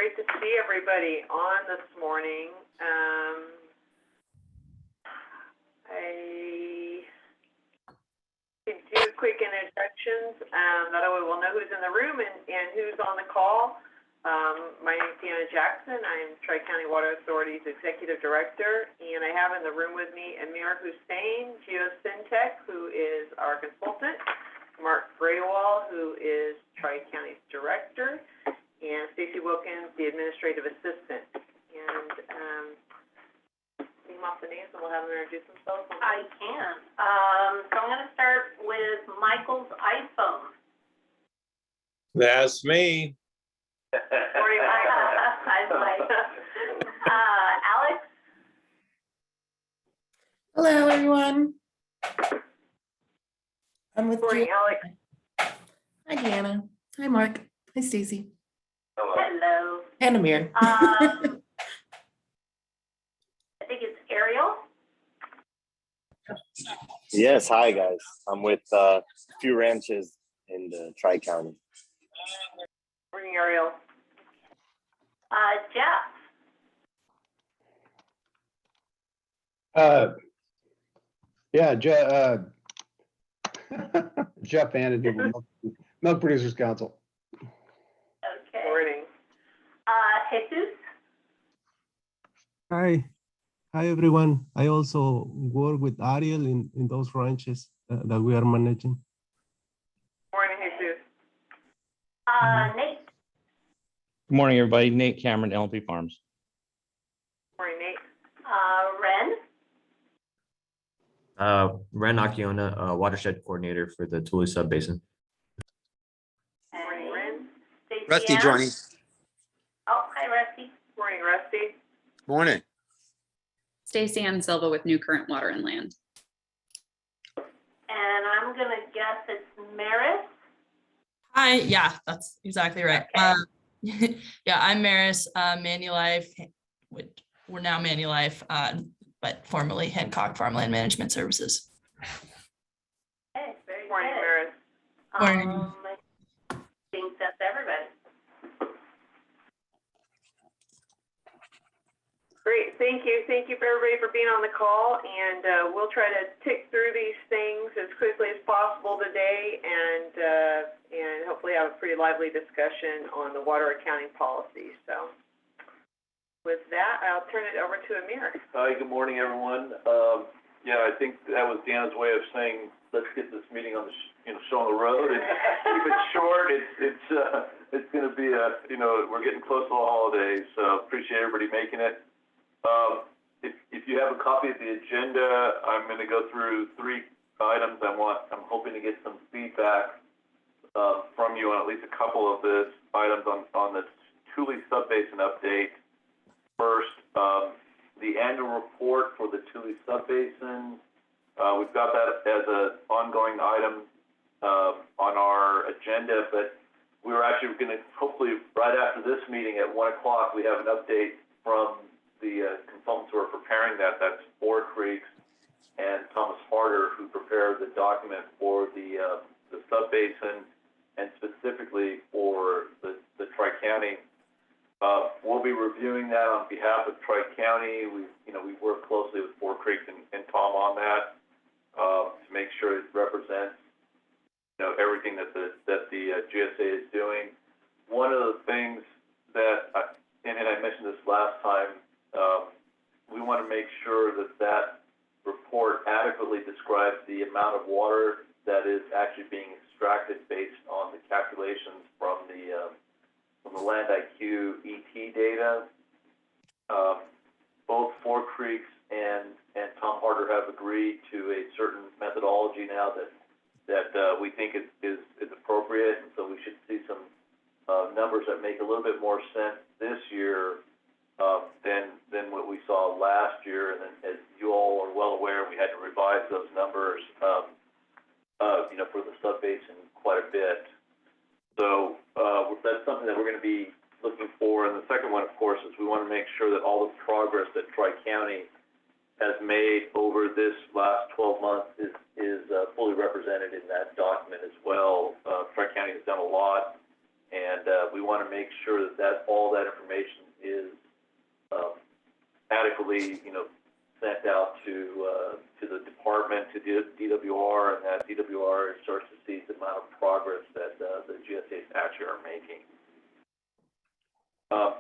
great to see everybody on this morning. I can do quick introductions. That way we'll know who's in the room and who's on the call. My name is Deanna Jackson. I'm Tri-County Water Authority's Executive Director, and I have in the room with me Amir Hussain, Geosyntec, who is our consultant, Mark Graywall, who is Tri-County's Director, and Stacy Wilkins, the Administrative Assistant. And name off the names, and we'll have them introduce themselves. I can. So I'm going to start with Michael's iPhone. That's me. Morning, Hi, Mike. Alex? Hello, everyone. I'm with Morning, Alex. Hi, Deanna. Hi, Mark. Hi, Stacy. Hello. And Amir. I think it's Ariel. Yes, hi guys. I'm with a few ranches in the Tri-County. Morning, Ariel. Jeff. Jeff Vandenheuvel, Milk Producers Council. Okay. Morning. Jesus. Hi everyone. I also work with Ariel in those ranches that we are managing. Morning, Jesus. Nate. Good morning, everybody. Nate Cameron, LP Farms. Morning, Nate. Ren. Ren Akiona, watershed coordinator for the Tule Subbasin. Morning, Ren. Stacey Rusty Ann. joining. Oh, hi, Rusty. Morning, Rusty. Morning. Stacey Ann Silva with New Current Water and Land. And I'm going to guess it's Maris. Hi, yeah, that's exactly right. Okay. Yeah, I'm Maris, Manulife, which we're now Manulife, but formerly Hancock Farmland Management Services. Okay, very Morning, good. Maris. Morning. I think that's everybody. Great, thank you. Thank you for everybody for being on the call, and we'll try to tick through these things as quickly as possible today, and hopefully have a pretty lively discussion on the water accounting policy. So with that, I'll turn it over to Amir. Hi, good morning, everyone. Yeah, I think that was Deanna's way of saying, let's get this meeting on the, show on the road and keep it short. It's going to be we're getting close to the holidays, so appreciate everybody making it. If you have a copy of the agenda, I'm going to go through 3 items. I'm hoping to get some feedback from you on at least a couple of the items on the Tule Subbasin update. First, the annual report for the Tule Subbasin. We've got that as an ongoing item on our agenda, but we were actually going to, hopefully right after this meeting at 1 o'clock, we have an update from the consultants who are preparing that. That's Four Creeks and Thomas Harder, who prepared the document for the subbasin and specifically for the Tri-County. We'll be reviewing that on behalf of Tri-County. We work closely with Four Creeks and Tom on that to make sure it represents everything that the GSA is doing. One of the things that and I mentioned this last time, we want to make sure that report adequately describes the amount of water that is actually being extracted based on the calculations from the Land IQ ET data. Both Four Creeks and Tom Harder have agreed to a certain methodology now that we think is appropriate, and so we should see some numbers that make a little bit more sense this year than what we saw last year. And then, as you all are well aware, we had to revise those numbers, for the subbasin quite a bit. So that's something that we're going to be looking for. And the second one, of course, is we want to make sure that all the progress that Tri-County has made over this last 12 months is fully represented in that document as well. Tri-County has done a lot, and And, we want to make sure that all that information is, adequately, sent out to the department, to DWR, and that DWR starts to see the amount of progress that, the GSAs actually are making.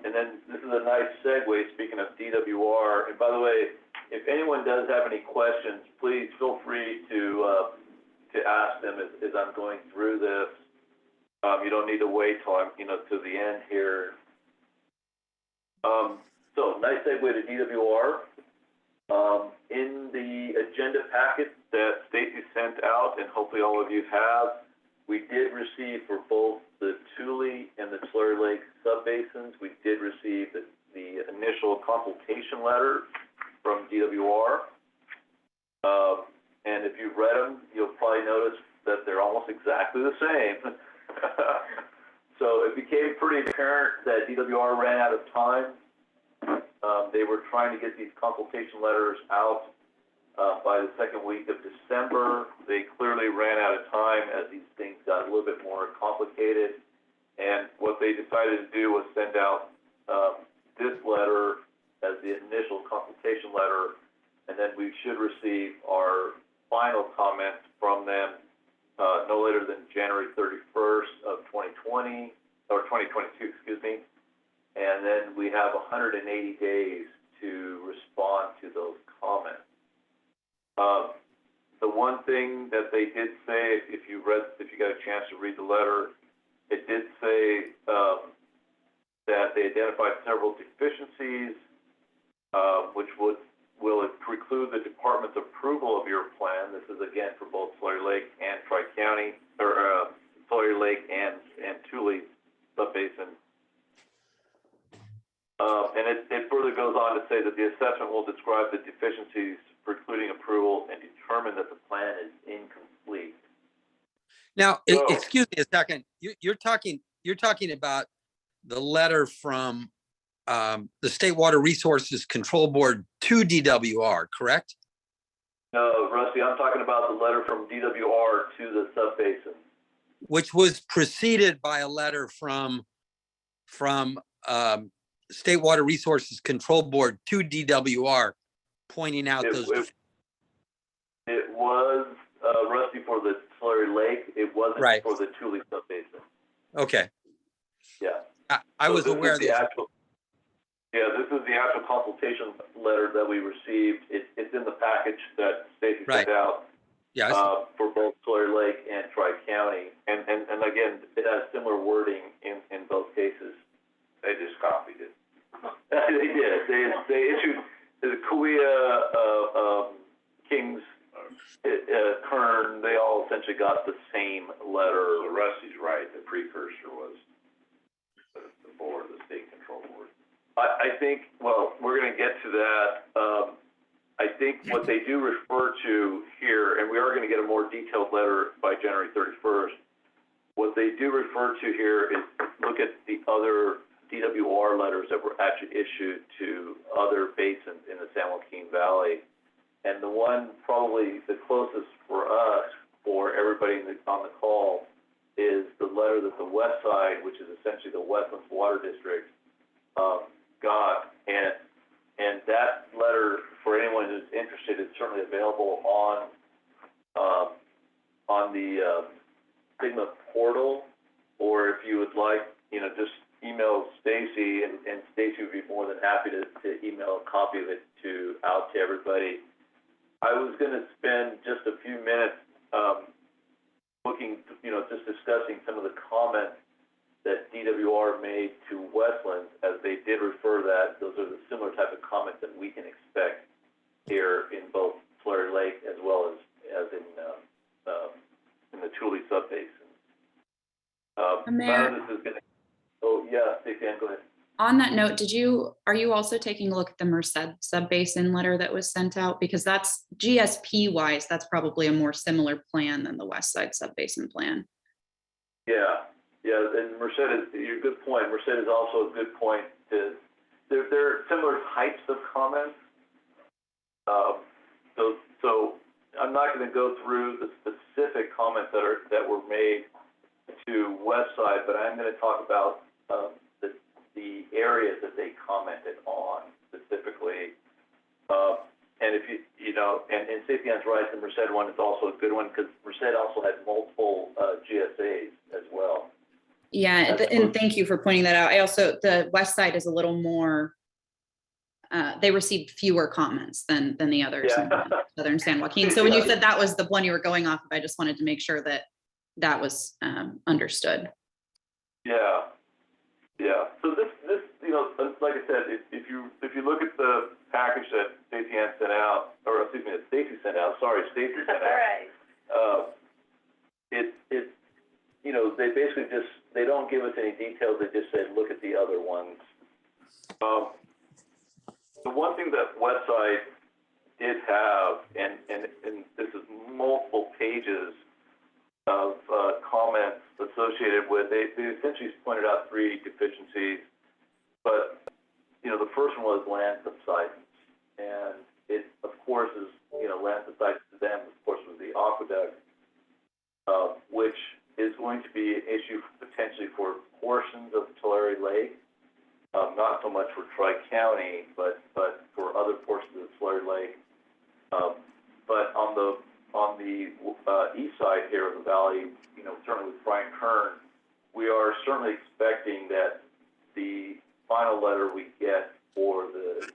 And then this is a nice segue, speaking of DWR, and by the way, if anyone does have any questions, please feel free to ask them as I'm going through this. You don't need to wait till I'm, to the end here. So nice segue to DWR. In the agenda packet that Stacy sent out, and hopefully all of you have, we did receive for both the Tule and the Tulare Lake subbasins, we did receive the initial consultation letter from DWR. And if you've read them, you'll probably notice that they're almost exactly the same. So it became pretty apparent that DWR ran out of time. They were trying to get these consultation letters out by the second week of December. They clearly ran out of time as these things got a little bit more complicated. And what they decided to do was send out this letter as the initial consultation letter, and then we should receive our final comments from them no later than January 31st of 2020, or 2022, excuse me. And then we have 180 days to respond to those comments. The one thing that they did say, if you got a chance to read the letter, it did say that they identified several deficiencies, which will preclude the department's approval of your plan. This is again for both Tulare Lake and Tri-County, or Tulare Lake and Tule subbasin. And it further goes on to say that the assessment will describe the deficiencies precluding approval and determine that the plan is incomplete. Now, So, excuse me a second. You're talking about the letter from the State Water Resources Control Board to DWR, correct? No, Rusty, I'm talking about the letter from DWR to the subbasin. Which was preceded by a letter from State Water Resources Control Board to DWR, pointing out those. It was, Rusty, for the Tulare Lake. It wasn't Right. for the Tule subbasin. Okay. Yeah. I was this aware is of the this. actual. Yeah, this is the actual consultation letter that we received. It's in the package that Stacy sent out. Yeah. For both Tulare Lake and Tri-County. And again, it has similar wording in both cases. They just copied it. They did. They issued the Kauai, Kings, Kern, they all essentially got the same letter. So Rusty's right. The precursor was the board, the state control board. I think, well, we're going to get to that. I think what they do refer to here, and we are going to get a more detailed letter by January 31st, what they do refer to here is look at the other DWR letters that were actually issued to other basins in the San Joaquin Valley. And the one probably the closest for us, for everybody on the call, is the letter that the West Side, which is essentially the Westlands Water District, got. And that letter, for anyone who's interested, is certainly available on the Sigma portal, or if you would like, just email Stacy, and Stacy would be more than happy to email a copy of it out to everybody. I was going to spend just a few minutes looking, just discussing some of the comments that DWR made to Westlands, as they did refer that those are the similar type of comments that we can expect here in both Tulare Lake as well as in the Tule subbasin. Mayor, This is going to. Oh yeah, Stacey, go ahead. on that note, are you also taking a look at the Merced subbasin letter that was sent out? Because that's GSP wise, that's probably a more similar plan than the West Side subbasin plan. Yeah, and Merced is a good point. Merced is also a good point. There are similar types of comments. So I'm not going to go through the specific comments that were made to West Side, but I'm gonna talk about, the areas that they commented on specifically. And if you know, and Sapien's right, the Merced one is also a good one, because Merced also had multiple, GSAs as well. Yeah, That's and both- thank you for pointing that out. I also, the west side is a little more, they received fewer comments than the others in Yeah. Southern San Joaquin. So when you Yeah. said that was the one you were going off of, I just wanted to make sure that that was understood. Yeah, yeah. So this, you know, like I said, if you look at the package that Sapien sent out, or excuse me, that Stacy sent out, Stacy sent All out. right. It, you know, they basically just, they don't give us any details, they just said, look at the other ones. The one thing that Westside did have, and this is multiple pages of comments associated with, they essentially pointed out 3 deficiencies, but, you know, the first one was land subsidence. And it, of course, is, you know, land subsidence to them, of course, was the aqueduct, which is going to be an issue potentially for portions of Tulare Lake, not so much for Tri-County, but for other portions of Tulare Lake. But on the east side here of the valley, you know, certainly with Brian Kern, we are certainly expecting that the final letter we get for the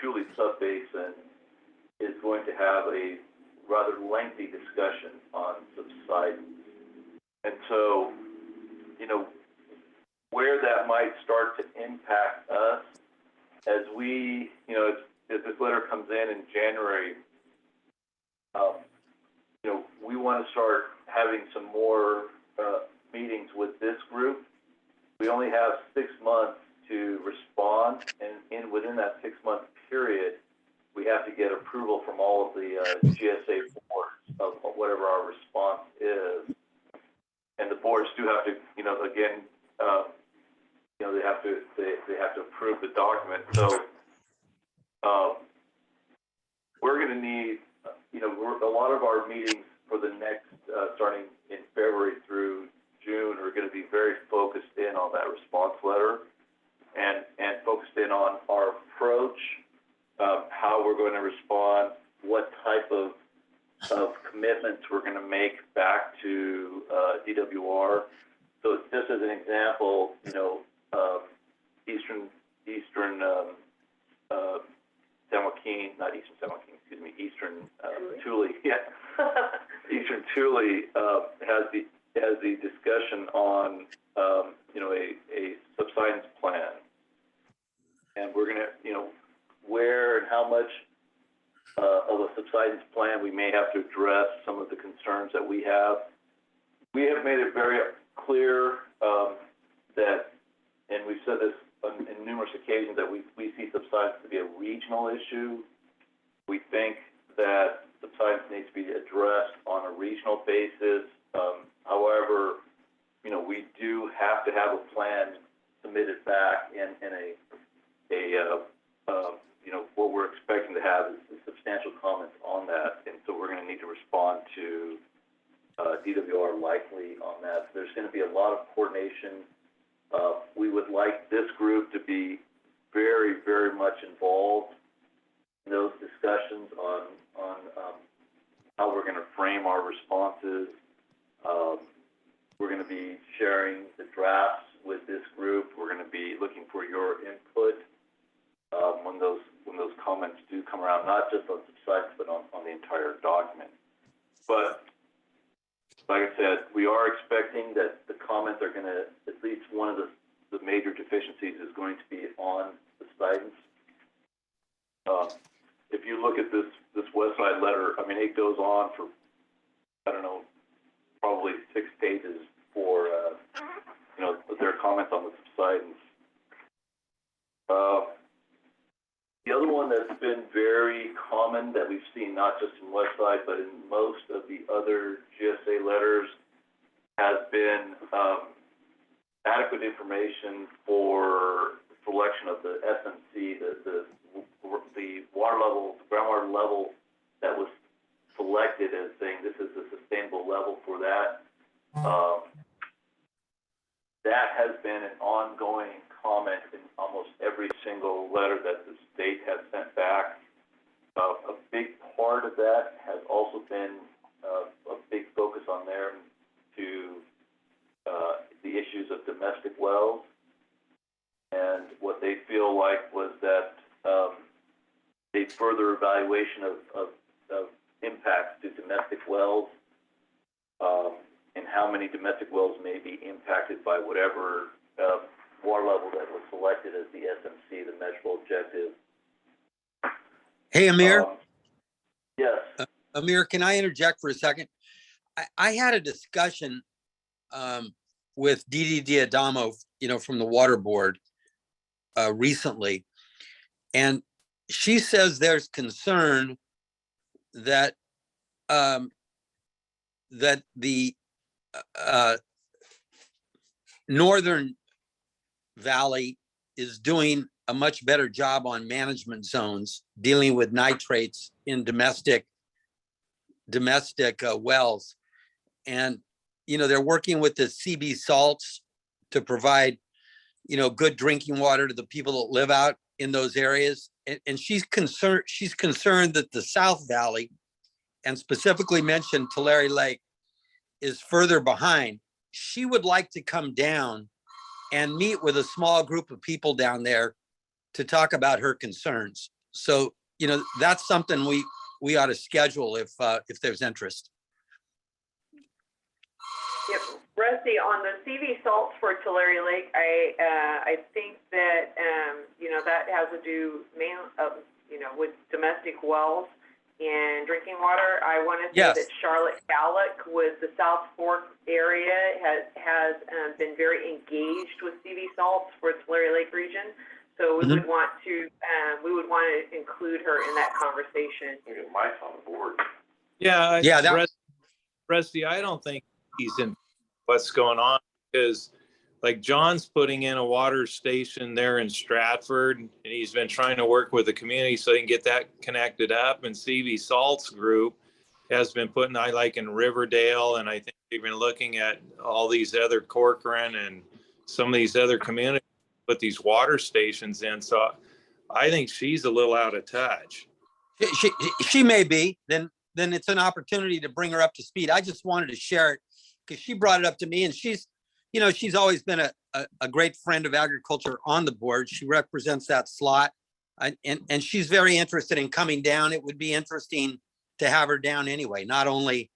Tule subbasin is going to have a rather lengthy discussion on subsidence. And so, you know, where that might start to impact us as we, you know, as this letter comes in January, you know, we want to start having some more meetings with this group. We only have 6 months to respond, and within that 6-month period, we have to get approval from all of the GSA boards of whatever our response is. And the boards do have to, you know, again, you know, they have to approve the document. So we're going to need, you know, a lot of our meetings for the next, starting in February through June, are going to be very focused in on that response letter and focused in on our approach, how we're going to respond, what type of commitments we're going to make back to DWR. So just as an example, you know, Eastern San Joaquin, not Eastern San Joaquin, excuse me, Eastern Tule, yeah. Eastern Tule has the discussion on, you know, a subsidence plan. And we're going to, you know, where and how much of a subsidence plan we may have to address some of the concerns that we have. We have made it very clear that, and we've said this on numerous occasions, that we see subsidence to be a regional issue. We think that subsidence needs to be addressed on a regional basis. However, you know, we do have to have a plan submitted back in you know, what we're expecting to have is substantial comments on that, and so we're going to need to respond to DWR likely on that. So there's going to be a lot of coordination. We would like this group to be very, very much involved in those discussions on how we're going to frame our responses. We're going to be sharing the drafts with this group. We're going to be looking for your input when those comments do come around, not just on subsidence, but on the entire document. But like I said, we are expecting that the comments are going to, at least one of the major deficiencies is going to be on subsidence. If you look at this West Side letter, I mean, it goes on for, I don't know, probably 6 pages for, you know, their comments on the subsidence. The other one that's been very common that we've seen, not just in Westside, but in most of the other GSA letters, has been adequate information for selection of the SMC, the water level, the groundwater level that was selected as saying this is a sustainable level for that. That has been an ongoing comment in almost every single letter that the state has sent back. A big part of that has also been a big focus on there to the issues of domestic wells. And what they feel like was that a further evaluation of impacts to domestic wells and how many domestic wells may be impacted by whatever water level that was selected as the SMC, the measurable objective. Hey, Amir. Yes. Amir, can I interject for a second? I had a discussion with Dee D'Adamo, from the Water Board recently, and she says there's concern that that the Northern Valley is doing a much better job on management zones, dealing with nitrates in domestic wells. And, they're working with the CB salts to provide, good drinking water to the people that live out in those areas. And she's concerned that the South Valley, and specifically mentioned Tulare Lake, is further behind. She would like to come down and meet with a small group of people down there to talk about her concerns. So, that's something we ought to schedule if there's interest. Yep, Rusty, on the CV salts for Tulare Lake, I think that, that has to do with domestic wells and drinking water. I want to say Yes. that Charlotte Gallick with the South Fork area has been very engaged with CV salts for Tulare Lake region. So we would want to include her in that conversation. Mike's on the board. Yeah, Rusty, I don't think he's in what's going on, because like John's putting in a water station there in Stratford, and he's been trying to work with the community so he can get that connected up. And CV Salts Group has been putting, like in Riverdale, and I think they've been looking at all these other Corcoran and some of these other communities put these water stations in. So I think she's a little out of touch. She may be. Then it's an opportunity to bring her up to speed. I just wanted to share it because she brought it up to me, and she's always been a great friend of agriculture on the board. She represents that slot, and she's very interested in coming down. It would be interesting to have her down anyway, not only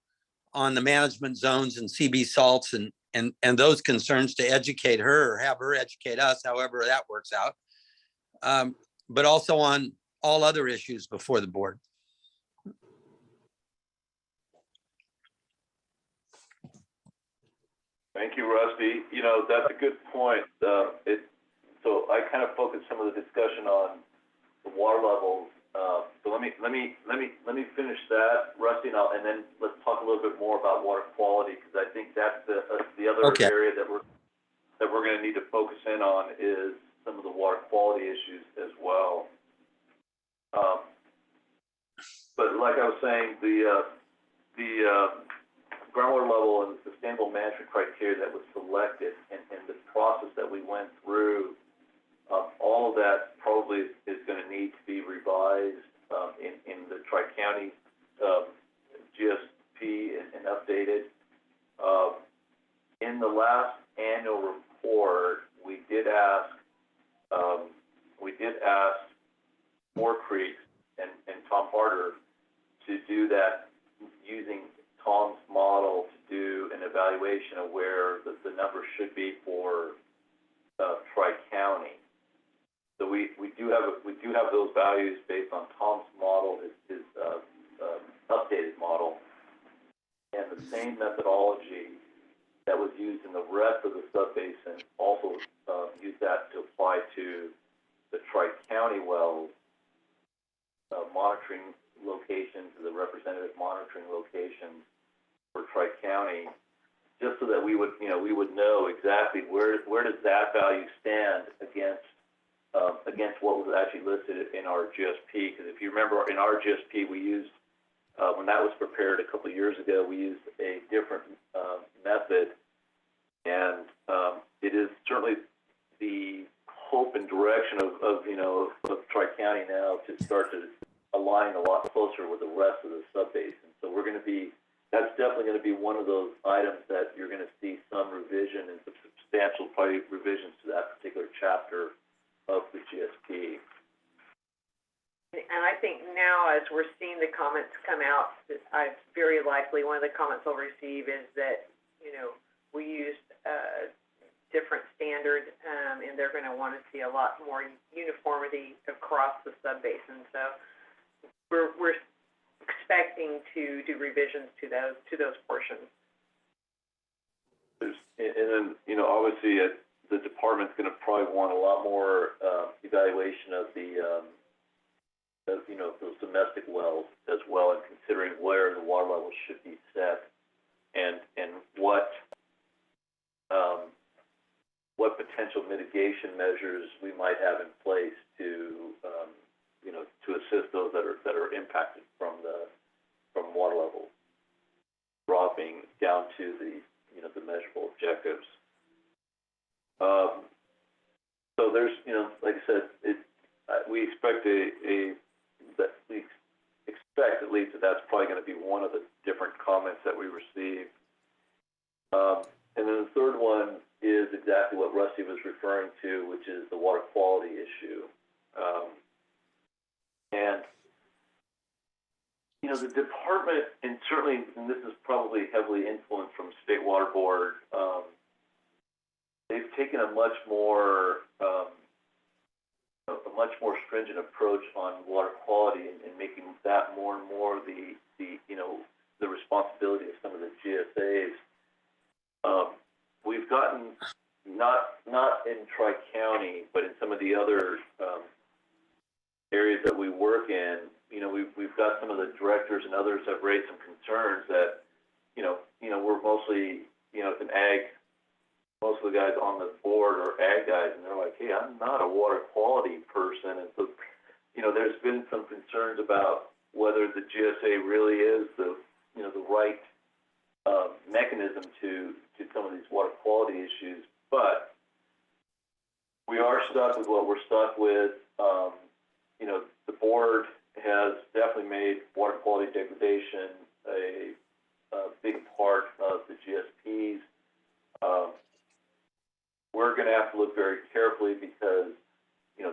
on the management zones and CB salts and those concerns, to educate her or have her educate us, however that works out, but also on all other issues before the board. Thank you, Rusty. That's a good point. So I kind of focused some of the discussion on the water levels. So let me finish that, Rusty, and then let's talk a little bit more about water quality, because I think that's the other area that we're going to need to focus in on is some of the water quality issues as well. But like I was saying, the groundwater level and the sustainable management criteria that was selected and the process that we went through, all of that probably is going to need to be revised in the Tri-County GSP and updated. In the last annual report, we did ask Moore Creek and Tom Harder to do that using Tom's model to do an evaluation of where the numbers should be for Tri-County. So we do have those values based on Tom's model, his updated model, and the same methodology that was used in the rest of the subbasin also use that to apply to the Tri-County wells monitoring locations, the representative monitoring locations for Tri-County, just so that we would know exactly where does that value stand against what was actually listed in our GSP. Because if you remember, in our GSP, we used when that was prepared a couple of years ago, we used a different method. And it is certainly the hope and direction of Tri-County now to start to align a lot closer with the rest of the sub-basin. So that's definitely going to be one of those items that you're going to see some revision and some substantial probably revisions to that particular chapter of the GSP. And I think now, as we're seeing the comments come out, very likely one of the comments I'll receive is that, we used a different standard, and they're going to want to see a lot more uniformity across the sub-basin. So we're expecting to do revisions to those portions. And then, obviously, the department's going to probably want a lot more evaluation of those domestic wells as well, and considering where the water levels should be set, and what potential mitigation measures we might have in place to assist those that are impacted from water levels dropping down to the measurable objectives. So there's, like I said, we expect at least that's probably going to be one of the different comments that we receive. And then the third one is exactly what Rusty was referring to, which is the water quality issue. And the department, and certainly, and this is probably heavily influenced from State Water Board, they've taken a much more stringent approach on water quality, and making that more and more the responsibility of some of the GSAs. We've gotten, not in Tri-County, but in some of the other areas that we work in, we've got some of the directors and others have raised some concerns that, we're mostly, it's an ag, most of the guys on the board are ag guys, and they're like, hey, I'm not a water quality person. And so, there's been some concerns about whether the GSA really is the right mechanism to some of these water quality issues. But we are stuck with what we're stuck with. The board has definitely made water quality degradation a big part of the GSPs. We're going to have to look very carefully because,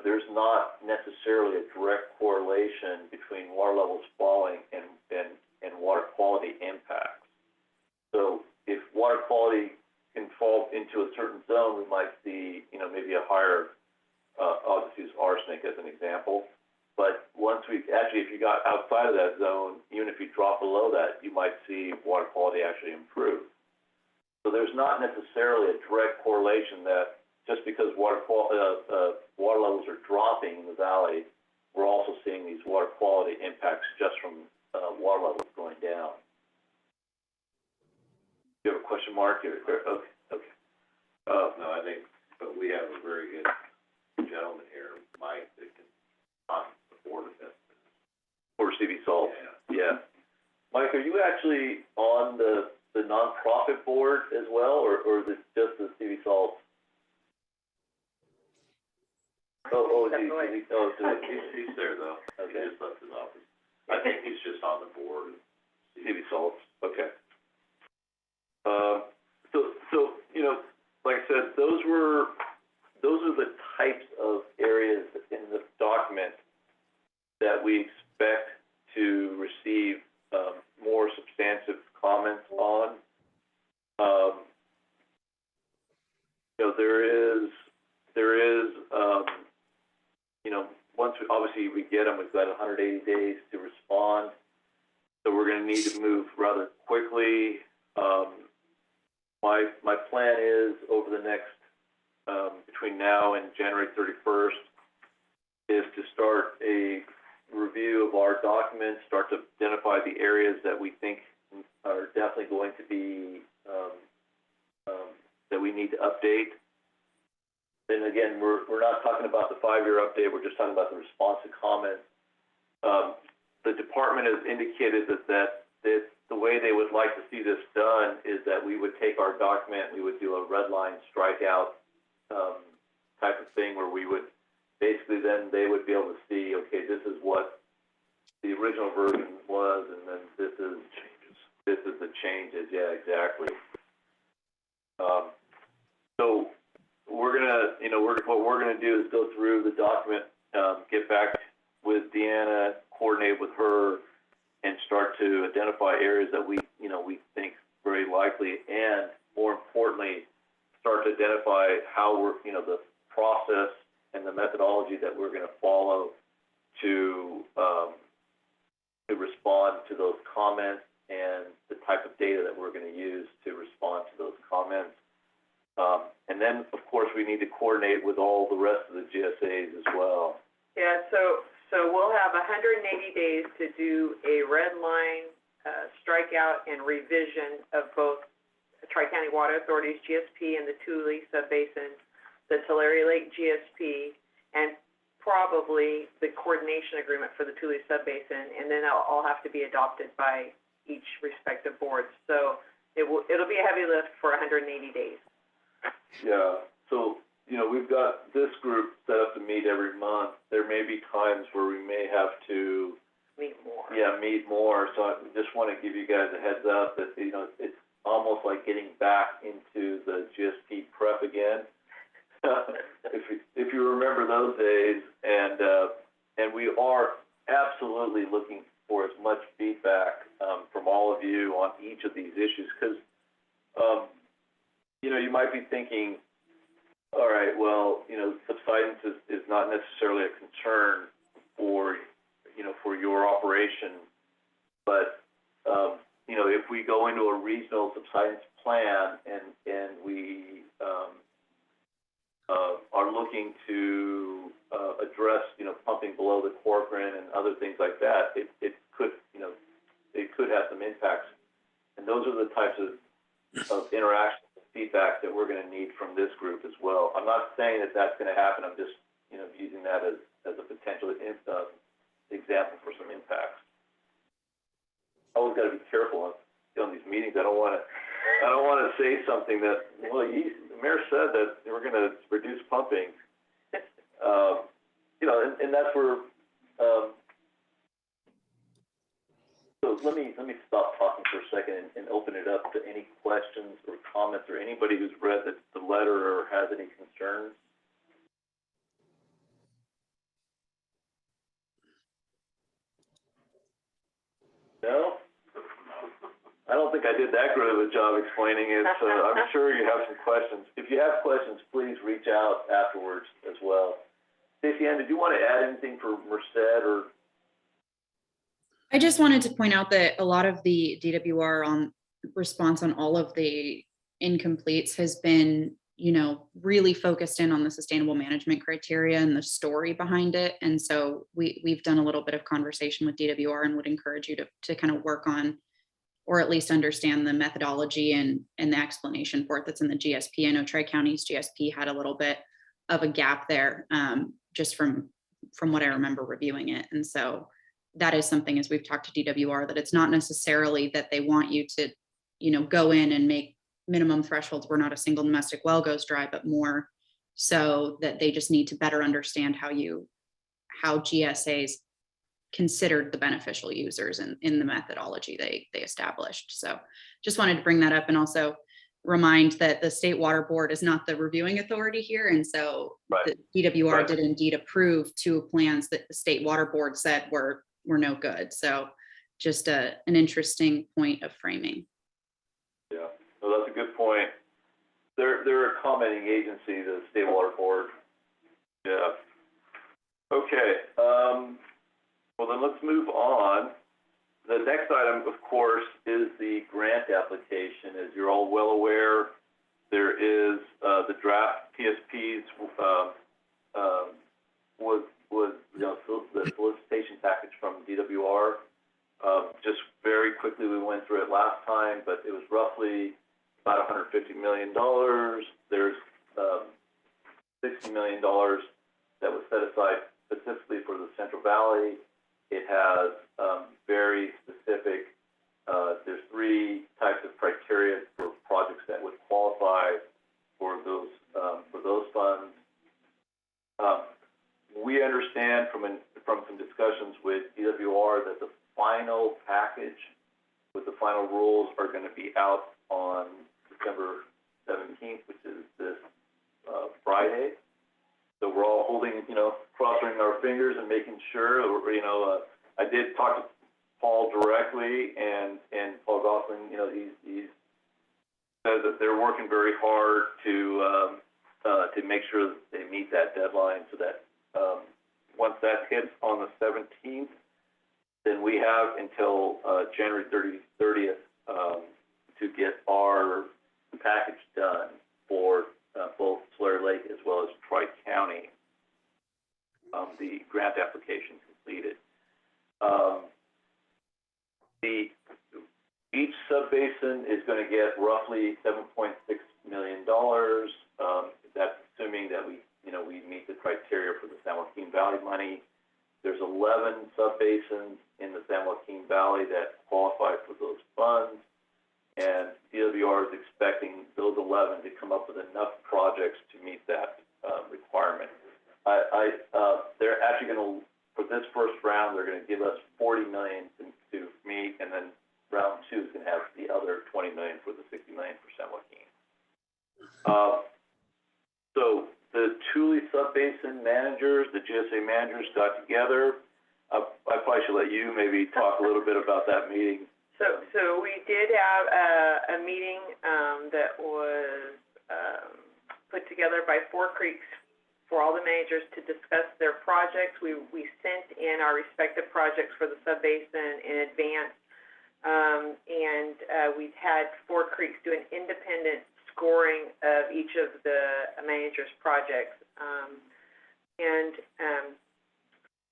there's not necessarily a direct correlation between water levels falling and water quality impacts. So if water quality can fall into a certain zone, we might see, maybe a higher, I'll just use arsenic as an example. But if you got outside of that zone, even if you drop below that, you might see water quality actually improve. So there's not necessarily a direct correlation that just because water levels are dropping in the valley, we're also seeing these water quality impacts just from water levels going down. Do you have a question, Mark? Okay. No, I think, but we have a very good gentleman here, Mike, that can talk the board of this. For CV Salt. Yeah. Mike, are you actually on the nonprofit board as well, or is it just the CV Salt? He's there though. Okay. He just left his office. I think he's just on the board. CV Salt. Okay. So like I said, those are the types of areas in the document that we expect to receive more substantive comments on. Once we get them, we've got 180 days to respond. So we're going to need to move rather quickly. My plan is over the next, between now and January 31st, is to start a review of our documents, start to identify the areas that we think are definitely going to be, that we need to update. And again, we're not talking about the 5-year update, we're just talking about the response to comments. The department has indicated that the way they would like to see this done is that we would take our document, we would do a red line strikeout, type of thing where we would, basically then they would be able to see, okay, this is what the original version was, and then this is the changes, yeah, exactly. So we're gonna, what we're gonna do is go through the document, get back with Deanna, coordinate with her, and start to identify areas that we think very likely, and more importantly, start to identify how we're, the process and the methodology that we're gonna follow to respond to those comments, and the type of data that we're going to use to respond to those comments. And then, of course, we need to coordinate with all the rest of the GSAs as well. Yeah, so we'll have 180 days to do a red line, strikeout and revision of both Tri-County Water Authority's GSP and the Tule Subbasin, the Tulare Lake GSP, and probably the coordination agreement for the Tule Subbasin, and then it'll all have to be adopted by each respective board. So it'll be a heavy lift for 180 days. Yeah, so, we've got this group set up to meet every month. There may be times where we may have to meet more. Yeah, meet more. So I just want to give you guys a heads up that, it's almost like getting back into the GSP prep again. If you remember those days, and we are absolutely looking for as much feedback from all of you on each of these issues, because you might be thinking, all right, well, subsidence is not necessarily a concern for your operation, but if we go into a regional subsidence plan and we are looking to address, pumping below the Corcoran and other things like that, it could have some impacts. And those are the types of interactions and feedback that we're going to need from this group as well. I'm not saying that that's going to happen. I'm just, using that as a potential example for some impacts. Always got to be careful on these meetings. I don't want to say something that, well, the mayor said that we're going to reduce pumping. And that's where. So let me stop talking for a second and open it up to any questions or comments, or anybody who's read the letter or has any concerns. No? I don't think I did that good of a job explaining it, so I'm sure you have some questions. If you have questions, please reach out afterwards as well. Stacey Ann, did you want to add anything for Merced or? I just wanted to point out that a lot of the DWR on response on all of the incompletes has been, really focused in on the sustainable management criteria and the story behind it. And so we've done a little bit of conversation with DWR and would encourage you to kind of work on, or at least understand the methodology and the explanation for it that's in the GSP. I know Tri-County's GSP had a little bit of a gap there, just from what I remember reviewing it. And so that is something, as we've talked to DWR, that it's not necessarily that they want you to, go in and make minimum thresholds where not a single domestic well goes dry, but more so that they just need to better understand how GSAs considered the beneficial users in the methodology they established. So just wanted to bring that up, and also remind that the State Water Board is not the reviewing authority here. And so the DWR did indeed approve 2 plans that the State Water Board said were no good. So just an interesting point of framing. Yeah, no, that's a good point. They're a commenting agency, the State Water Board. Yeah. Okay. Well, then let's move on. The next item, of course, is the grant application. As you're all well aware, there is the draft PSPs the solicitation package from DWR. Just very quickly, we went through it last time, but it was roughly about $150 million. There's $60 million that was set aside specifically for the Central Valley. It has very specific, there's understand from some discussions with DWR that the final package with the final rules are gonna be out on December 17th, which is this, Friday. So we're all holding, crossing our fingers and making sure, I did talk to Paul directly, and Paul Goffman, he's said that they're working very hard to make sure that they meet that deadline, so that, once that hits on the 17th, then we have until, January 30th, to get our package done for, both Tulare Lake as well as Tri-County, the grant application completed. Each subbasin is going to get roughly $7.6 million. That's assuming that we meet the criteria for the San Joaquin Valley money. There's 11 subbasins in the San Joaquin Valley that qualify for those funds, and DWR is expecting those 11 to come up with enough projects to meet that requirement. They're actually going to, for this first round, they're going to give us $40 million to meet, and then round 2 is going to have the other $20 million for the $60 million for San Joaquin. So the Tule subbasin managers, the GSA managers got together. I probably should let you maybe talk a little bit about that meeting. So we did have a meeting that was put together by Four Creeks for all the managers to discuss their projects. We sent in our respective projects for the subbasin in advance, and we've had Four Creeks do an independent scoring of each of the managers' projects.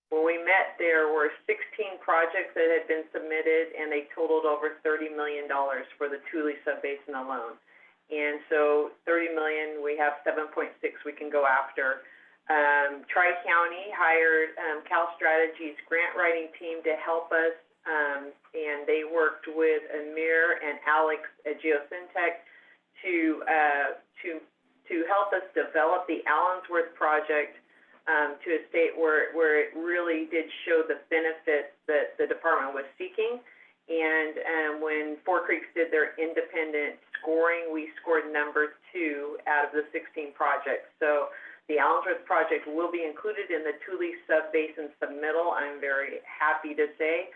When we met, there were 16 projects that had been submitted, and they totaled over $30 million for the Tule subbasin alone. And so $30 million, we have 7.6 we can go after. Tri-County hired Cal Strategies grant writing team to help us, and they worked with Amir and Alex at Geosyntec to help us develop the Allensworth project to a state where it really did show the benefits that the department was seeking. And when Four Creeks did their independent scoring, we scored number 2 out of the 16 projects. So the Allensworth project will be included in the Tule subbasin submittal, I'm very happy to say.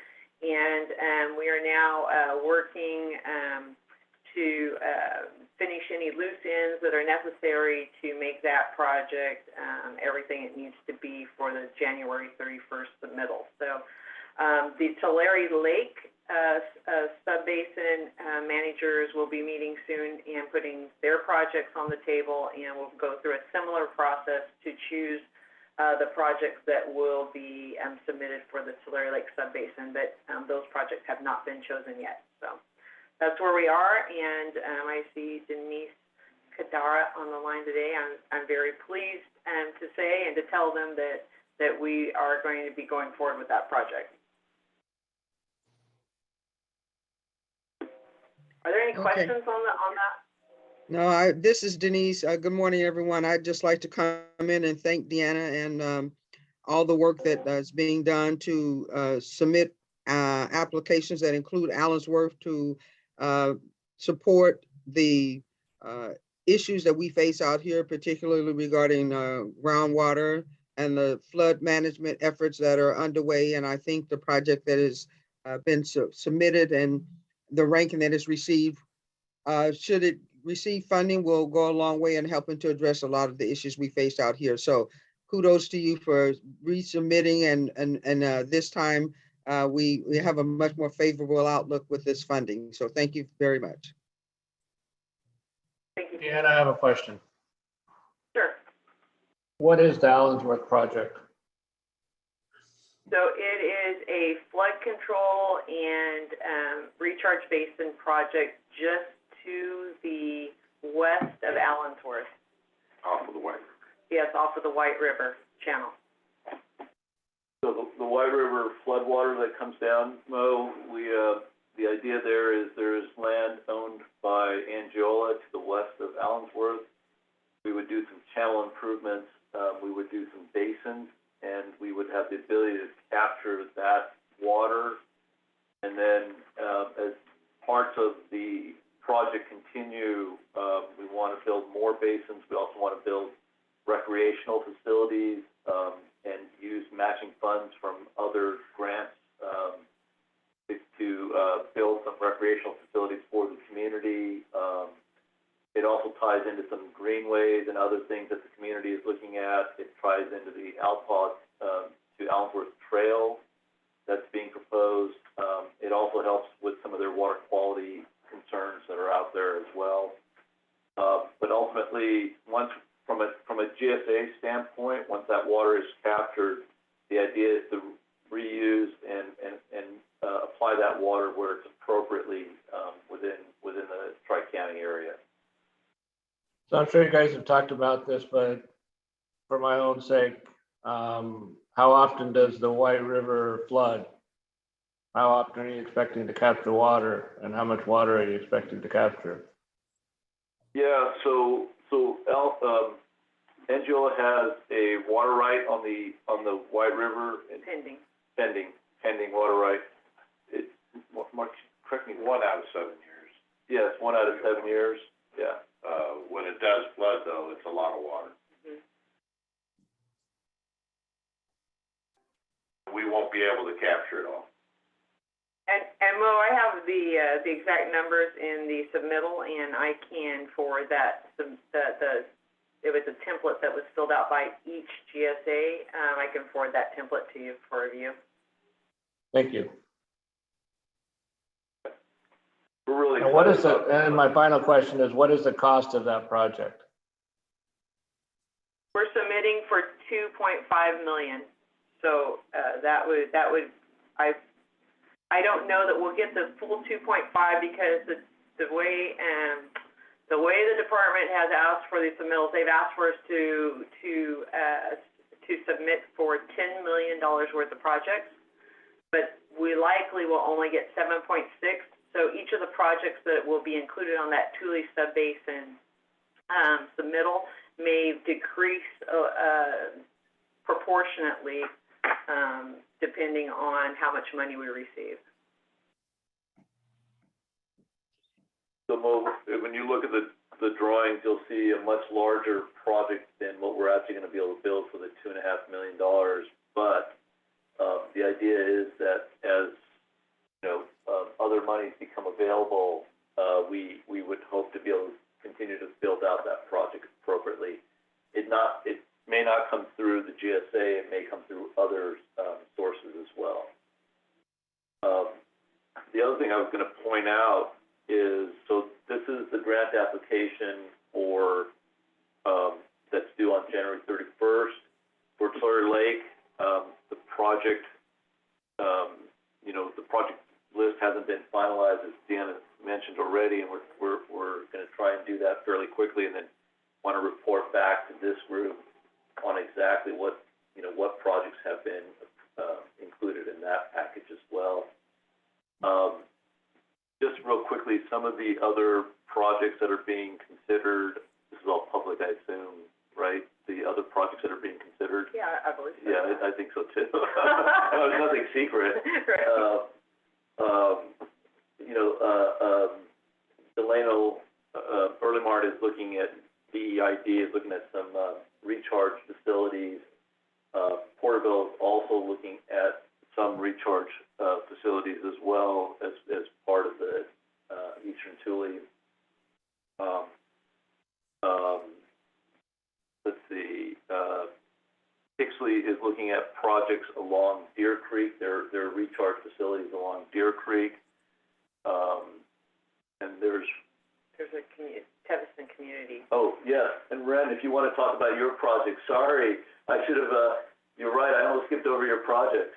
And we are now working to finish any loose ends that are necessary to make that project everything it needs to be for the January 31st submittal. So the Tulare Lake subbasin managers will be meeting soon and putting their projects on the table, and we'll go through a similar process to choose the projects that will be submitted for the Tulare Lake subbasin, but those projects have not been chosen yet. So that's where we are, and I see Denise Kadara on the line today. I'm very pleased to say and to tell them that we are going to be going forward with that project. Are there any questions on that? No, this is Denise. Good morning, everyone. I'd just like to come in and thank Deanna and all the work that is being done to submit applications that include Allensworth to support the issues that we face out here, particularly regarding groundwater and the flood management efforts that are underway. And I think the project that has been submitted and the ranking that is received, should it receive funding, will go a long way in helping to address a lot of the issues we face out here. So kudos to you for resubmitting, and this time we have a much more favorable outlook with this funding. So thank you very much. Thank you. Deanna, I have a question. Sure. What is the Allensworth project? So it is a flood control and recharge basin project just to the west of Allensworth. Off of the White River. Yes, off of the White River Channel. So the White River floodwater that comes down, Mo, the idea there is land owned by Angiola to the west of Allensworth. We would do some channel improvements. We would do some basins and we would have the ability to capture that water. And then, as parts of the project continue, we want to build more basins. We also want to build recreational facilities, and use matching funds from other grants, to build some recreational facilities for the community. It also ties into some greenways and other things that the community is looking at. It ties into the Alpod to Allensworth Trail that's being proposed. It also helps with some of their water quality concerns that are out there as well. But ultimately, from a GSA standpoint, once that water is captured, the idea is to reuse and apply that water where it's appropriately within the Tri-County area. So I'm sure you guys have talked about this, but for my own sake, how often does the White River flood? How often are you expecting to capture water, and how much water are you expecting to capture? Yeah, so Angela has a water right on the White River. Pending water right. Mark, correct me. 1 out of 7 years. Yes, 1 out of 7 years. Yeah. When it does flood, though, it's a lot of water. We won't be able to capture it all. And Mo, I have the exact numbers in the submittal, and I can forward that, it was a template that was filled out by each GSA. I can forward that template to you for review. Thank you. We're really. And what is the, and my final question is, what is the cost of that project? We're submitting for 2.5 million. So, that would, I don't know that we'll get the full 2.5 because the way the department has asked for these submittals, they've asked for us to submit for $10 million worth of projects, but we likely will only get 7.6. So each of the projects that will be included on that Tule Subbasin submittal may decrease proportionately, depending on how much money we receive. So Mo, when you look at the drawings, you'll see a much larger project than what we're actually going to be able to build for the $2.5 million. But the idea is that as other monies become available, we would hope to be able to continue to build out that project appropriately. It may not come through the GSA. It may come through other sources as well. The other thing I was going to point out is, so this is the grant application for that's due on January 31st for Sawyer Lake. The project, the project list hasn't been finalized, as Deanna mentioned already, and we're going to try and do that fairly quickly, and then want to report back to this group on exactly what projects have been included in that package as well. Just real quickly, some of the other projects that are being considered, this is all public, I assume, right? The other projects that are being considered? Yeah, I believe so. Yeah, I think so too. There's nothing secret. Delano, Early-Mart is looking at, DEID is looking at some recharge facilities. Porterville is also looking at some recharge facilities as well as part of the Eastern Tule. Let's see. Pixley is looking at projects along Deer Creek. There are recharge facilities along Deer Creek. And there's a Teviston community. Oh, yeah. And Ren, if you want to talk about your project, sorry, I should have, you're right, I almost skipped over your project.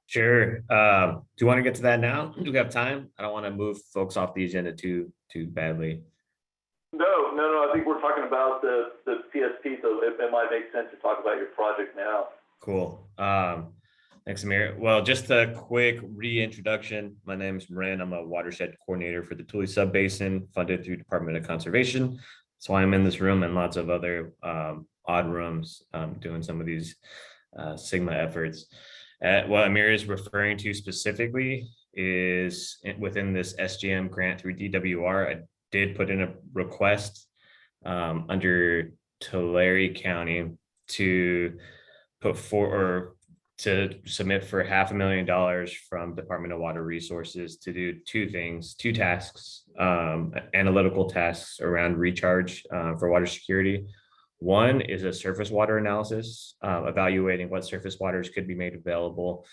Sure. Do you want to get to that now? Do we have time? I don't want to move folks off the agenda too badly. No, I think we're talking about the PSP, so it might make sense to talk about your project now. Cool. Thanks, Amir. Well, just a quick reintroduction. My name is Marin. I'm a watershed coordinator for the Tule Subbasin, funded through Department of Conservation. So I'm in this room, and lots of other odd rooms, doing some of these Sigma efforts. What Amir is referring to specifically is within this SGM grant through DWR. I did put in a request under Tulare County to put for to submit for $500,000 from Department of Water Resources to do two tasks, analytical tasks around recharge for water security. One is a surface water analysis, evaluating what surface waters could be made available,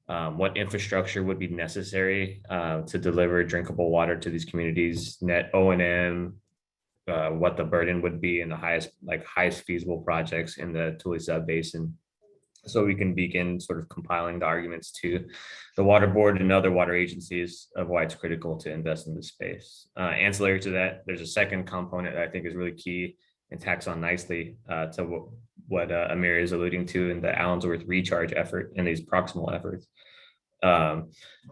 what infrastructure would be necessary to deliver drinkable water to these communities, net O&M, what the burden would be in the highest feasible projects in the Tule Subbasin. So we can begin sort of compiling the arguments to the water board and other water agencies of why it's critical to invest in this space. Ancillary to that, there's a second component that I think is really key and tacks on nicely to what Amir is alluding to in the Allensworth recharge effort and these proximal efforts.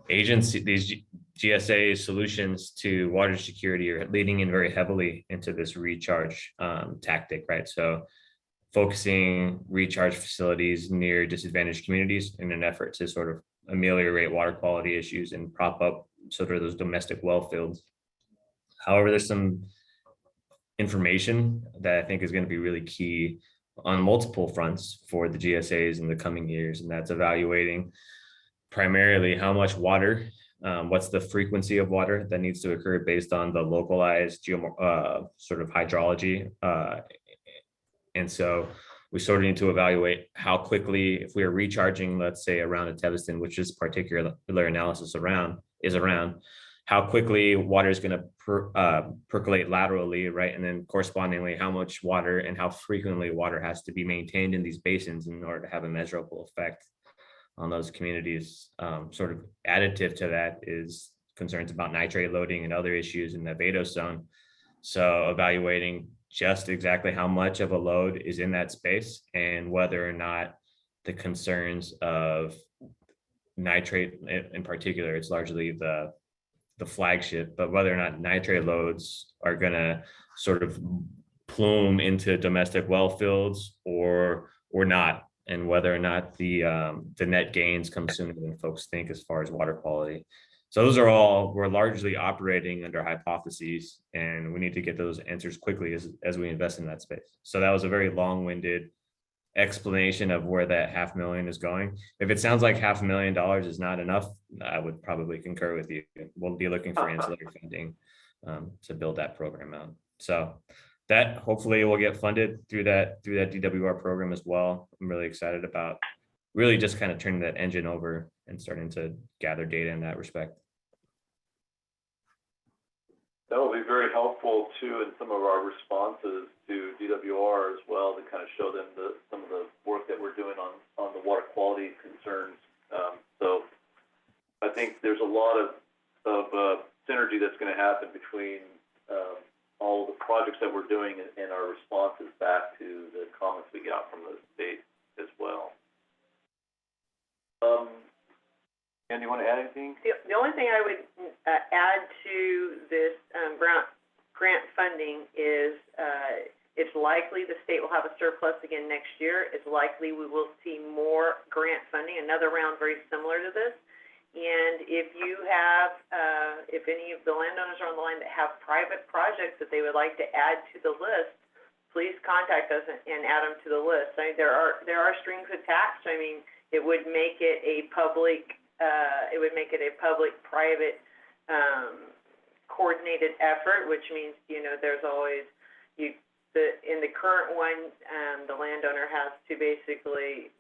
These GSA solutions to water security are leading in very heavily into this recharge tactic, right? So focusing recharge facilities near disadvantaged communities in an effort to sort of ameliorate water quality issues and prop up sort of those domestic well fields. However, there's some information that I think is going to be really key on multiple fronts for the GSAs in the coming years, and that's evaluating primarily how much water, what's the frequency of water that needs to occur based on the localized sort of hydrology. And so we sort of need to evaluate how quickly, if we are recharging, let's say around a Teviston, which this particular analysis is around, how quickly water is going to percolate laterally, right? And then correspondingly, how much water and how frequently water has to be maintained in these basins in order to have a measurable effect on those communities. Sort of additive to that is concerns about nitrate loading and other issues in the Vado zone. So evaluating just exactly how much of a load is in that space and whether or not the concerns of nitrate in particular, it's largely the flagship, but whether or not nitrate loads are going to sort of plume into domestic well fields or not, and whether or not the net gains come sooner than folks think as far as water quality. So those are all, we're largely operating under hypotheses, and we need to get those answers quickly as we invest in that space. So that was a very long-winded explanation of where that $500,000 is going. If it sounds like $500,000 is not enough, I would probably concur with you. We'll be looking for ancillary funding to build that program out. So that hopefully will get funded through that DWR program as well. I'm really excited about really just kind of turning that engine over and starting to gather data in that respect. That will be very helpful too in some of our responses to DWR as well, to kind of show them some of the work that we're doing on the water quality concerns. So I think there's a lot of synergy that's going to happen between all of the projects that we're doing and our responses back to the comments we got from the state as well. Ann, do you want to add anything? The only thing I would add to this grant funding is it's likely the state will have a surplus again next year. It's likely we will see more grant funding, another round very similar to this. And if you have, if any of the landowners are on the line that have private projects that they would like to add to the list, please contact us and add them to the list. I mean, there are strings attached. I mean, it would make it a public private coordinated effort, which means, there's always, in the current one, the landowner has to basically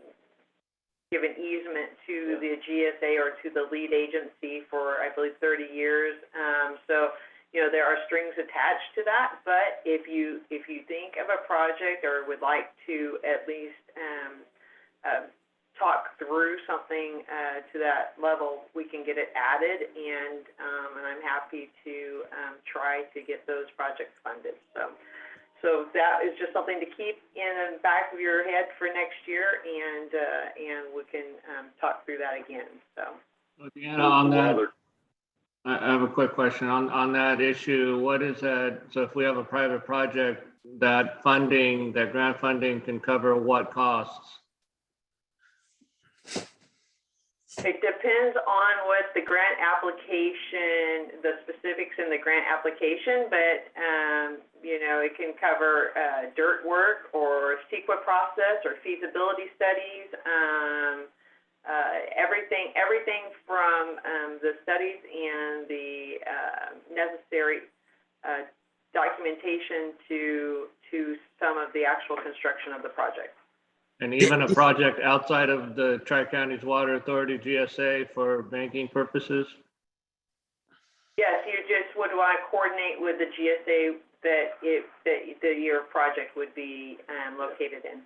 give an easement to the GSA or to the lead agency for, I believe, 30 years. So, there are strings attached to that, but if you think of a project or would like to at least talk through something to that level, we can get it added, and I'm happy to try to get those projects funded. So that is just something to keep in the back of your head for next year, and we can talk through that again. So Deanna, on that, I have a quick question on that issue. What is that? So if we have a private project, that funding, that grant funding can cover what costs? It depends on what the grant application, the specifics in the grant application, but, you know, it can cover, dirt work or CEQA process or feasibility studies, everything from, the studies and the, necessary, documentation to some of the actual construction of the project. And even a project outside of the Tri-Counties Water Authority GSA for banking purposes? Yes, you just would want to coordinate with the GSA that your project would be, located in.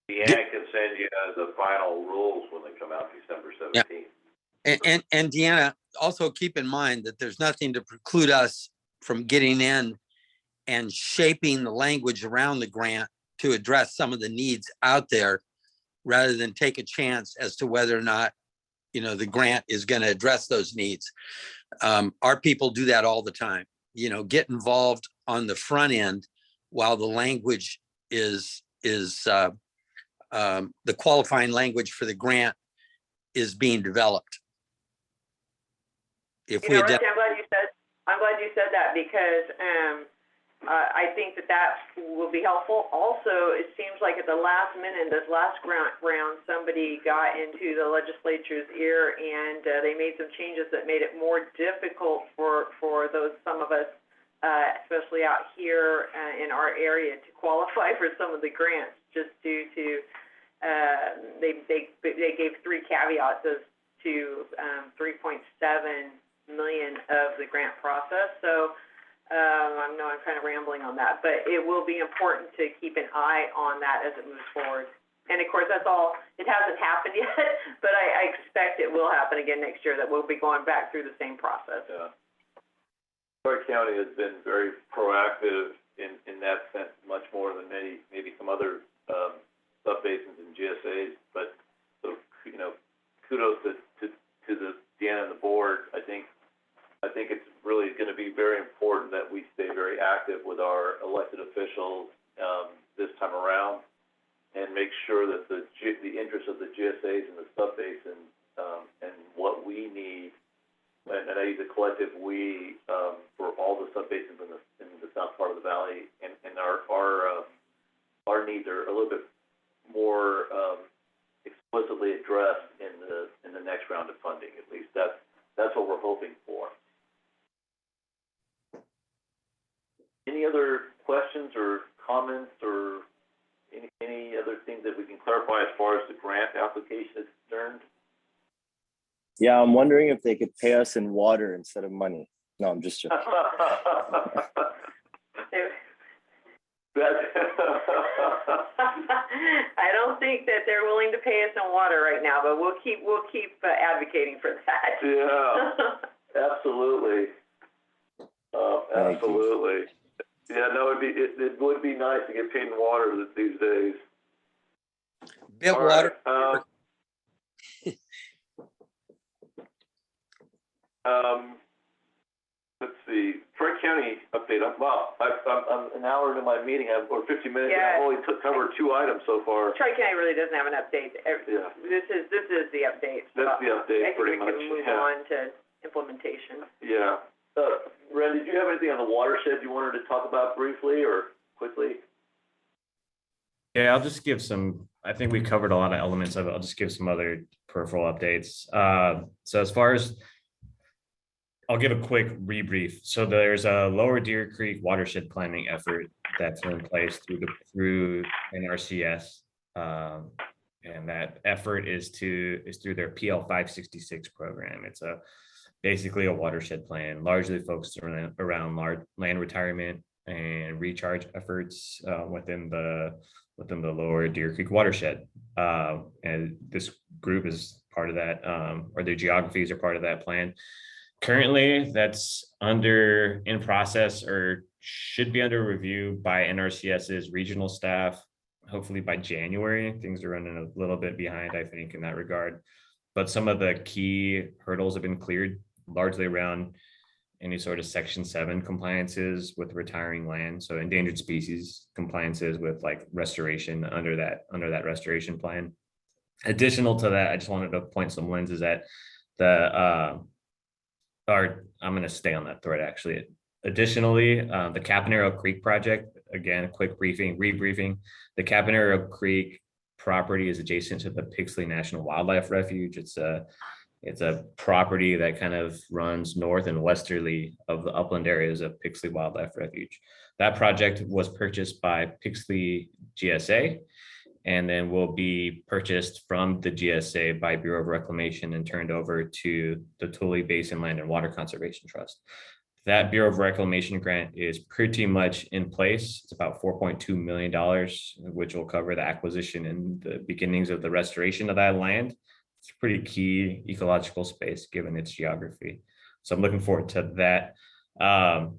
Deanna can send you the final rules when they come out December 17th. And Deanna, also keep in mind that there's nothing to preclude us from getting in and shaping the language around the grant to address some of the needs out there, rather than take a chance as to whether or not, you know, the grant is going to address those needs. Our people do that all the time, you know, get involved on the front end while the language is the qualifying language for the grant is being developed. If we Rusty, I'm glad you said that, because I think that will be helpful. Also, it seems like at the last minute, this last round, somebody got into the legislature's ear, and they made some changes that made it more difficult for some of us, especially out here in our area, to qualify for some of the grants, just due to they gave 3 caveats as to 3.7 million of the grant process. So I know I'm kind of rambling on that, but it will be important to keep an eye on that as it moves forward. And of course, that's all, it hasn't happened yet, but I expect it will happen again next year, that we'll be going back through the same process. Yeah. Stark County has been very proactive in that sense, much more than maybe some other subbasins and GSAs. But so, you know, kudos to the Deanna and the board. I think it's really going to be very important that we stay very active with our elected officials this time around, and make sure that the interests of the GSAs and the subbasins and what we need, and I use a collective we for all the subbasins in the south part of the valley, and our needs are a little bit more explicitly addressed in the next round of funding. At least that's what we're hoping for. Any other questions or comments or any other things that we can clarify as far as the grant application is concerned? Yeah, I'm wondering if they could pay us in water instead of money. No, I'm just joking. I don't think that they're willing to pay us in water right now, but we'll keep advocating for that. Yeah, absolutely. Absolutely. Yeah, no, it would be nice to get paid in water these days. Bit water. Let's see, Troy County update. I'm an hour into my meeting, or 50 minutes. Yeah. I've only covered 2 items so far. Troy County really doesn't have an update. Yeah. This is the update. That's the update, pretty much. I think we can move on to implementation. Yeah. Ren, did you have anything on the watershed you wanted to talk about briefly or quickly? Yeah, I'll just give some, I think we covered a lot of elements of it. I'll just give some other peripheral updates. So as far as, I'll give a quick rebrief. So there's a Lower Deer Creek watershed planning effort that's in place through NRCS. And that effort is through their PL 566 program. It's basically a watershed plan, largely focused around land retirement and recharge efforts within the Lower Deer Creek watershed. And this group is part of that, or their geographies are part of that plan. Currently, that's in process or should be under review by NRCS's regional staff, hopefully by January. Things are running a little bit behind, I think, in that regard. but some of the key hurdles have been cleared, largely around any sort of Section 7 compliances with retiring land, so endangered species compliances with like restoration under that restoration plan. Additional to that, I just wanted to point some lenses at I'm going to stay on that thread actually. Additionally, the Caponero Creek project, again, a quick rebriefing. The Caponero Creek property is adjacent to the Pixley National Wildlife Refuge. It's a property that kind of runs north and westerly of the upland areas of Pixley Wildlife Refuge. That project was purchased by Pixley GSA and then will be purchased from the GSA by Bureau of Reclamation and turned over to the Tule Basin Land and Water Conservation Trust. That Bureau of Reclamation grant is pretty much in place. It's about $4.2 million, which will cover the acquisition and the beginnings of the restoration of that land. It's a pretty key ecological space given its geography. So I'm looking forward to that. And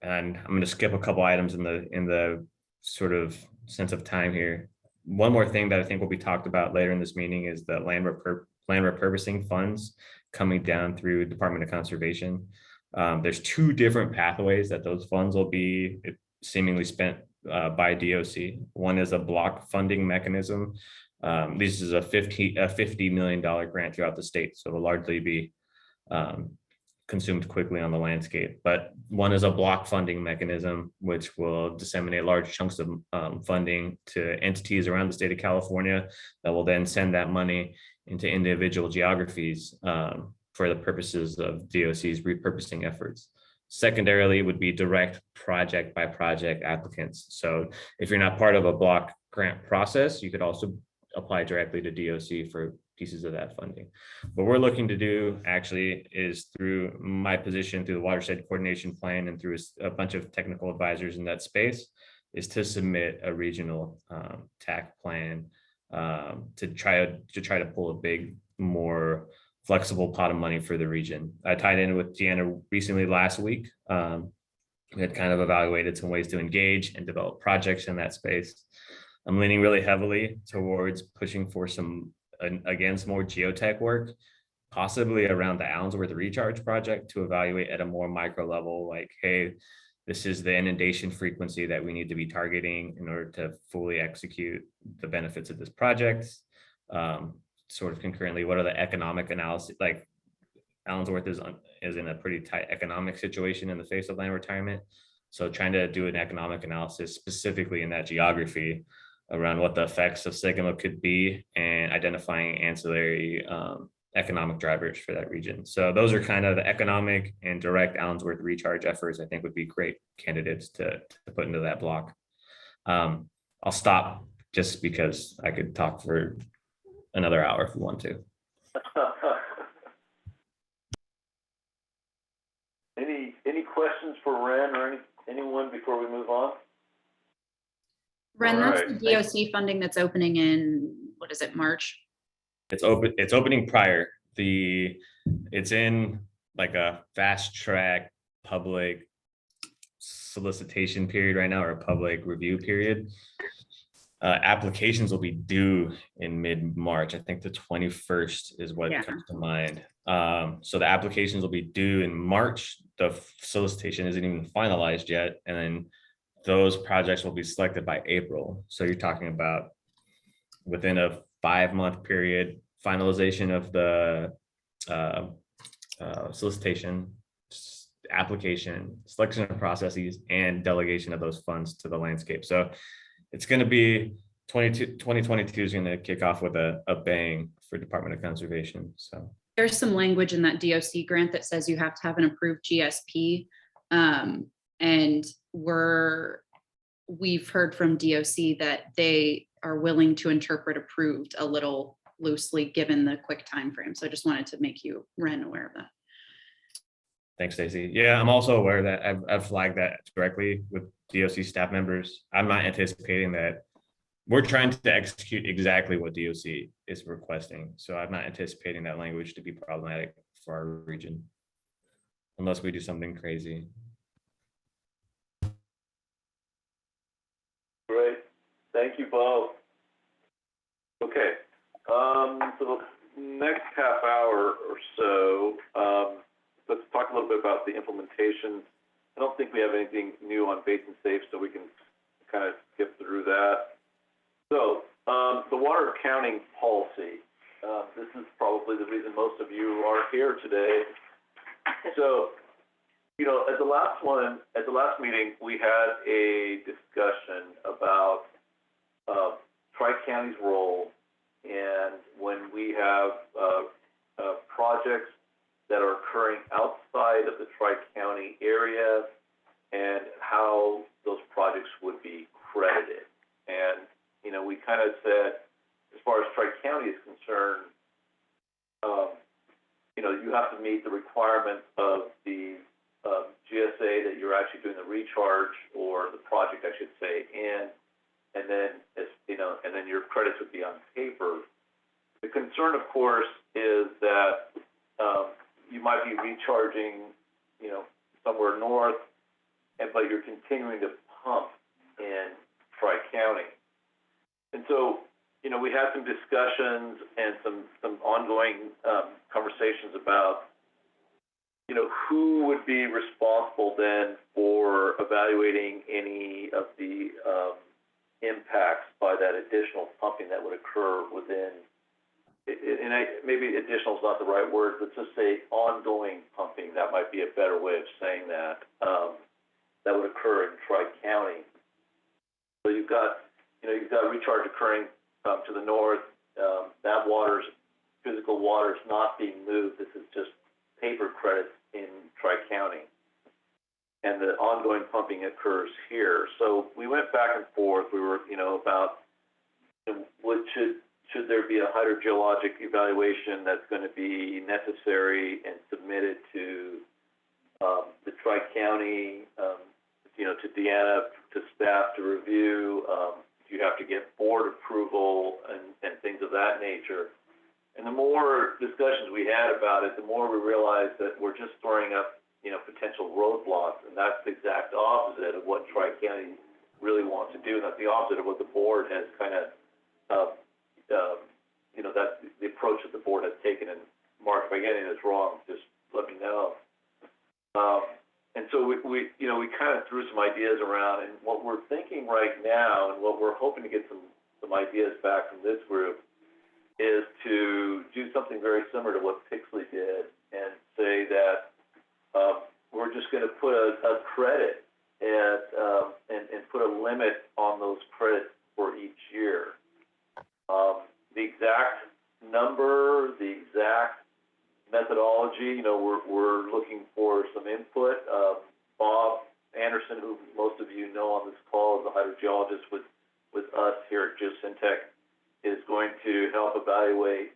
I'm going to skip a couple items in the sort of sense of time here. One more thing that I think will be talked about later in this meeting is the land repurposing funds coming down through Department of Conservation. There's two different pathways that those funds will be seemingly spent by DOC. One is a block funding mechanism. This is a $50 million grant throughout the state, so it'll largely be consumed quickly on the landscape. But one is a block funding mechanism, which will disseminate large chunks of funding to entities around the state of California that will then send that money into individual geographies for the purposes of DOC's repurposing efforts. Secondarily would be direct project by project applicants. So if you're not part of a block grant process, you could also apply directly to DOC for pieces of that funding. What we're looking to do actually is through my position through the Watershed Coordination Plan and through a bunch of technical advisors in that space is to submit a regional TAC plan to try to pull a big, more flexible pot of money for the region. I tied in with Deanna recently last week. We had kind of evaluated some ways to engage and develop projects in that space. I'm leaning really heavily towards pushing for some more geotech work, possibly around the Allensworth Recharge project to evaluate at a more micro level, like, hey, this is the inundation frequency that we need to be targeting in order to fully execute the benefits of this project. Sort of concurrently, what are the economic analysis, like Allensworth is in a pretty tight economic situation in the face of land retirement. So trying to do an economic analysis specifically in that geography around what the effects of SGMA could be and identifying ancillary economic drivers for that region. So those are kind of the economic and direct Allensworth recharge efforts I think would be great candidates to put into that block. I'll stop just because I could talk for another hour if we want to. Any questions for Ren or anyone before we move on? Ren, All that's right. the DOC funding that's opening in, what is it, March? It's opening prior. It's in like a fast track public solicitation period right now, or a public review period. Applications will be due in mid-March. I think the 21st is what comes to mind. So the applications will be due in March. The solicitation isn't even finalized yet. And then those projects will be selected by April. So you're talking about within a 5-month period, finalization of the solicitation, application, selection of processes, and delegation of those funds to the landscape. So it's going to be 2022 is going to kick off with a bang for Department of Conservation. So There's some language in that DOC grant that says you have to have an approved GSP. And we've heard from DOC that they are willing to interpret approved a little loosely given the quick time frame. So I just wanted to make you, Ren, aware of that. Thanks, Stacey. Yeah, I'm also aware that I've flagged that directly with DOC staff members. I'm not anticipating that. We're trying to execute exactly what DOC is requesting. So I'm not anticipating that language to be problematic for our region, unless we do something crazy. Great, thank you both. Okay, so next half hour or so, let's talk a little bit about the implementation. I don't think we have anything new on Basin Safe, so we can kind of skip through that. So, the water accounting policy. This is probably the reason most of you are here today. So, you know, at the last meeting, we had a discussion about Tri-County's role, and when we have projects that are occurring outside of the Tri-County area, and how those projects would be credited. And, you know, we kind of said, as far as Tri-County is concerned, you know, you have to meet the requirements of the GSA that you're actually doing the recharge, or the project, I should say, and then, as you know, and then your credits would be on paper. The concern, of course, is that you might be recharging, you know, somewhere north, but you're continuing to pump in Tri-County. And so, you know, we had some discussions and some ongoing conversations about, you know, who would be responsible then for evaluating any of the impacts by that additional pumping that would occur within, and maybe additional is not the right word, let's just say ongoing pumping. That might be a better way of saying that, that would occur in Tri-County. So you've got recharge occurring to the north. That physical water is not being moved. This is just paper credits in Tri-County. And the ongoing pumping occurs here. So we went back and forth. We were, you know, about should there be a hydrogeologic evaluation that's going to be necessary and submitted to the Tri-County, you know, to Deanna, to staff to review. You have to get board approval and things of that nature. And the more discussions we had about it, the more we realized that we're just storing up, you know, potential roadblocks, and that's the exact opposite of what Tri-County really wants to do. And that's the opposite of what the board has kind of, you know, that's the approach that the board has taken. And Mark, if I get any of this wrong, just let me know. And so we you know, we kind of threw some ideas around, and what we're thinking right now, and what we're hoping to get some ideas back from this group, is to do something very similar to what Pixley did, and say that we're just going to put a credit and put a limit on those credits for each year. The exact number, the exact methodology, you know, we're looking for some input. Bob Anderson, who most of you know on this call, is a hydrogeologist with us here at Geosyntec, is going to help evaluate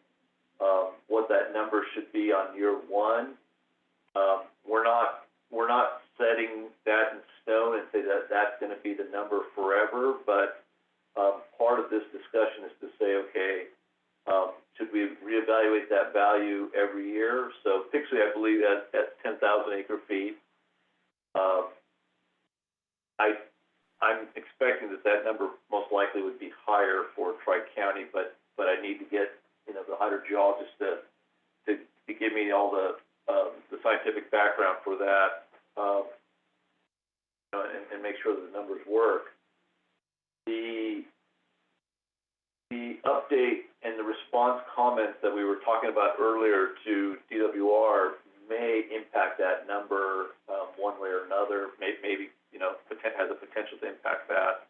what that number should be on year one. We're not setting that in stone and say that that's going to be the number forever, but part of this discussion is to say, okay, should we reevaluate that value every year? So Pixley, I believe that's 10,000 acre feet. I'm expecting that number most likely would be higher for Tri-County, but I need to get, you know, the hydrogeologist to give me all the scientific background for that, you know, and make sure that the numbers work. The update and the response comments that we were talking about earlier to DWR may impact that number one way or another. Maybe you know, has a potential to impact that.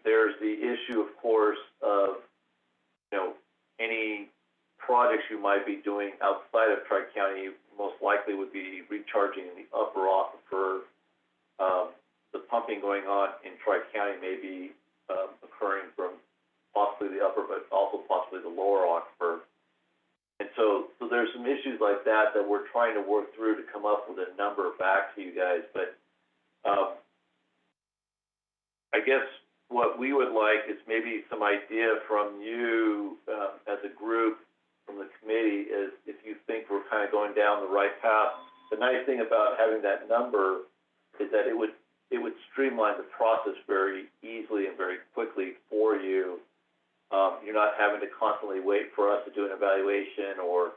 There's the issue, of course, of, you know, any projects you might be doing outside of Tri-County most likely would be recharging in the upper aquifer. The pumping going on in Tri-County may be occurring from possibly the upper, but also possibly the lower aquifer. And so there's some issues like that we're trying to work through to come up with a number back to you guys. But I guess what we would like is maybe some idea from you as a group, from the committee, is if you think we're kind of going down the right path. The nice thing about having that number is that it would streamline the process very easily and very quickly for you. You're not having to constantly wait for us to do an evaluation or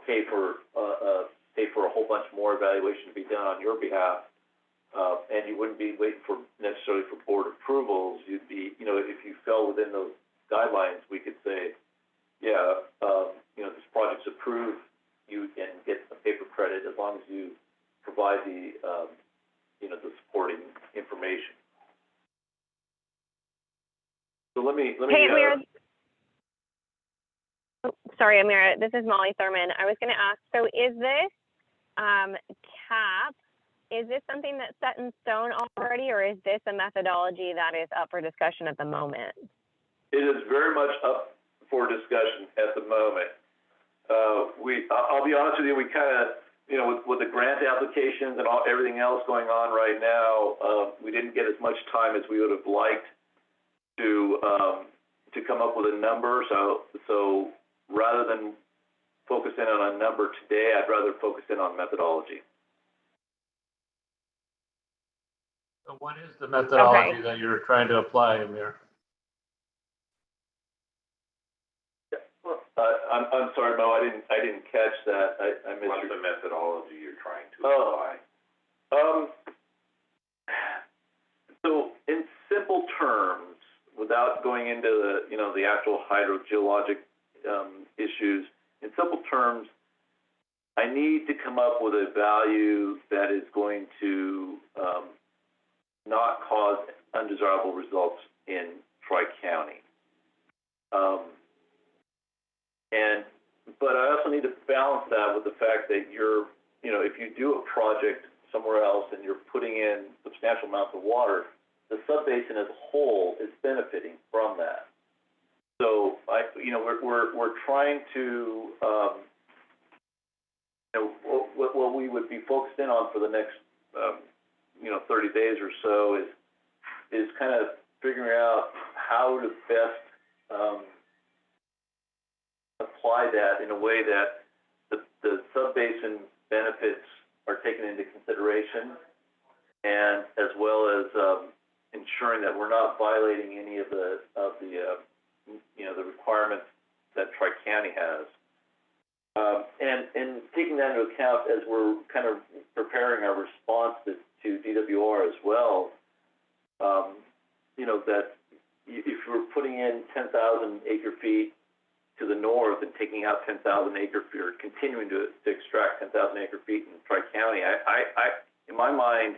pay for a whole bunch more evaluation to be done on your behalf. And you wouldn't be waiting for necessarily for board approvals. You'd be, you know, if you fell within those guidelines, we could say, yeah, you know, this project's approved, you can get a paper credit as long as you provide the, you know, the supporting information. So let me. Hey, Amira. Sorry, Amira, this is Molly Thurman. I was gonna ask, so is this cap, is this something that's set in stone already, or is this a methodology that is up for discussion at the moment? It is very much up for discussion at the moment. I'll be honest with you, we kind of, you know, with the grant applications and everything else going on right now, we didn't get as much time as we would have liked to come up with a number. So rather than focus in on a number today, I'd rather focus in on methodology. So what is the methodology that you're trying to apply, Amir? I'm sorry, Mo, I didn't catch that. I missed What's the methodology you're trying to apply? So in simple terms, without going into the, you know, the actual hydrogeologic issues, in simple terms, I need to come up with a value that is going to not cause undesirable results in Tri-County. But I also need to balance that with the fact that you're, you know, if you do a project somewhere else and you're putting in substantial amounts of water, the subbasin as a whole is benefiting from that. So we're trying to, you know, what we would be focused in on for the next, 30 days or so is kind of figuring out how to best apply that in a way that the subbasin benefits are taken into consideration, and as well as ensuring that we're not violating any of the requirements that Tri-County has. And taking that into account as we're kind of preparing our response to DWR as well, that if we're putting in 10,000 acre feet to the north and taking out 10,000 acre feet, or continuing to extract 10,000 acre feet in Tri-County, I in my mind,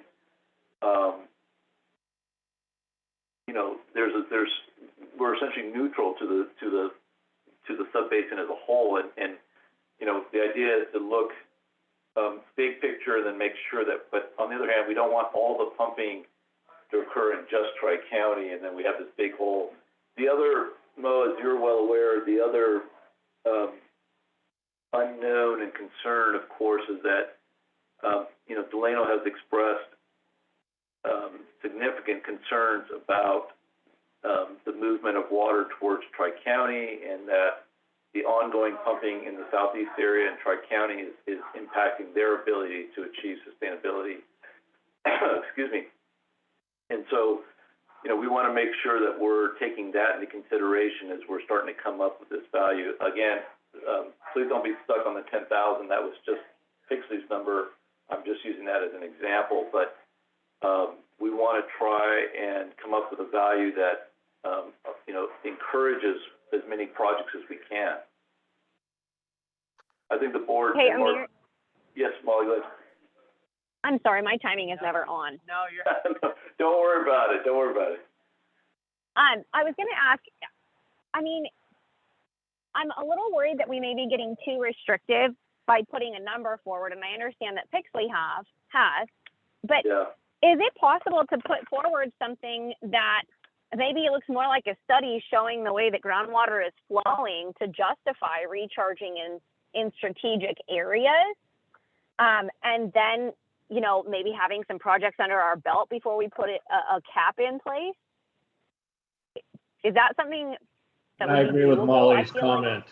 we're essentially neutral to the subbasin as a whole, and the idea is to look big picture and then make sure that. But on the other hand, we don't want all the pumping to occur in just Tri-County, and then we have this big hole. The other, Mo, as you're well aware, the other unknown and concern, of course, is that Delano has expressed significant concerns about the movement of water towards Tri-County, and that the ongoing pumping in the southeast area and Tri-County is impacting their ability to achieve sustainability. Excuse me. And so, we want to make sure that we're taking that into consideration as we're starting to come up with this value. Again, please don't be stuck on the 10,000. That was just Pixley's number. I'm just using that as an example, but we want to try and come up with a value that encourages as many projects as we can. I think the board. Hey, Amir. Yes, Molly, go ahead. I'm sorry, my timing is never on. No, you're. Don't worry about it. Don't worry about it. I was going to ask. I mean, I'm a little worried that we may be getting too restrictive by putting a number forward, and I understand that Pixley has, but is it possible to put forward something that maybe it looks more like a study showing the way that groundwater is flowing to justify recharging in strategic areas, and then maybe having some projects under our belt before we put a cap in place? Is that something that I agree with Molly's comment.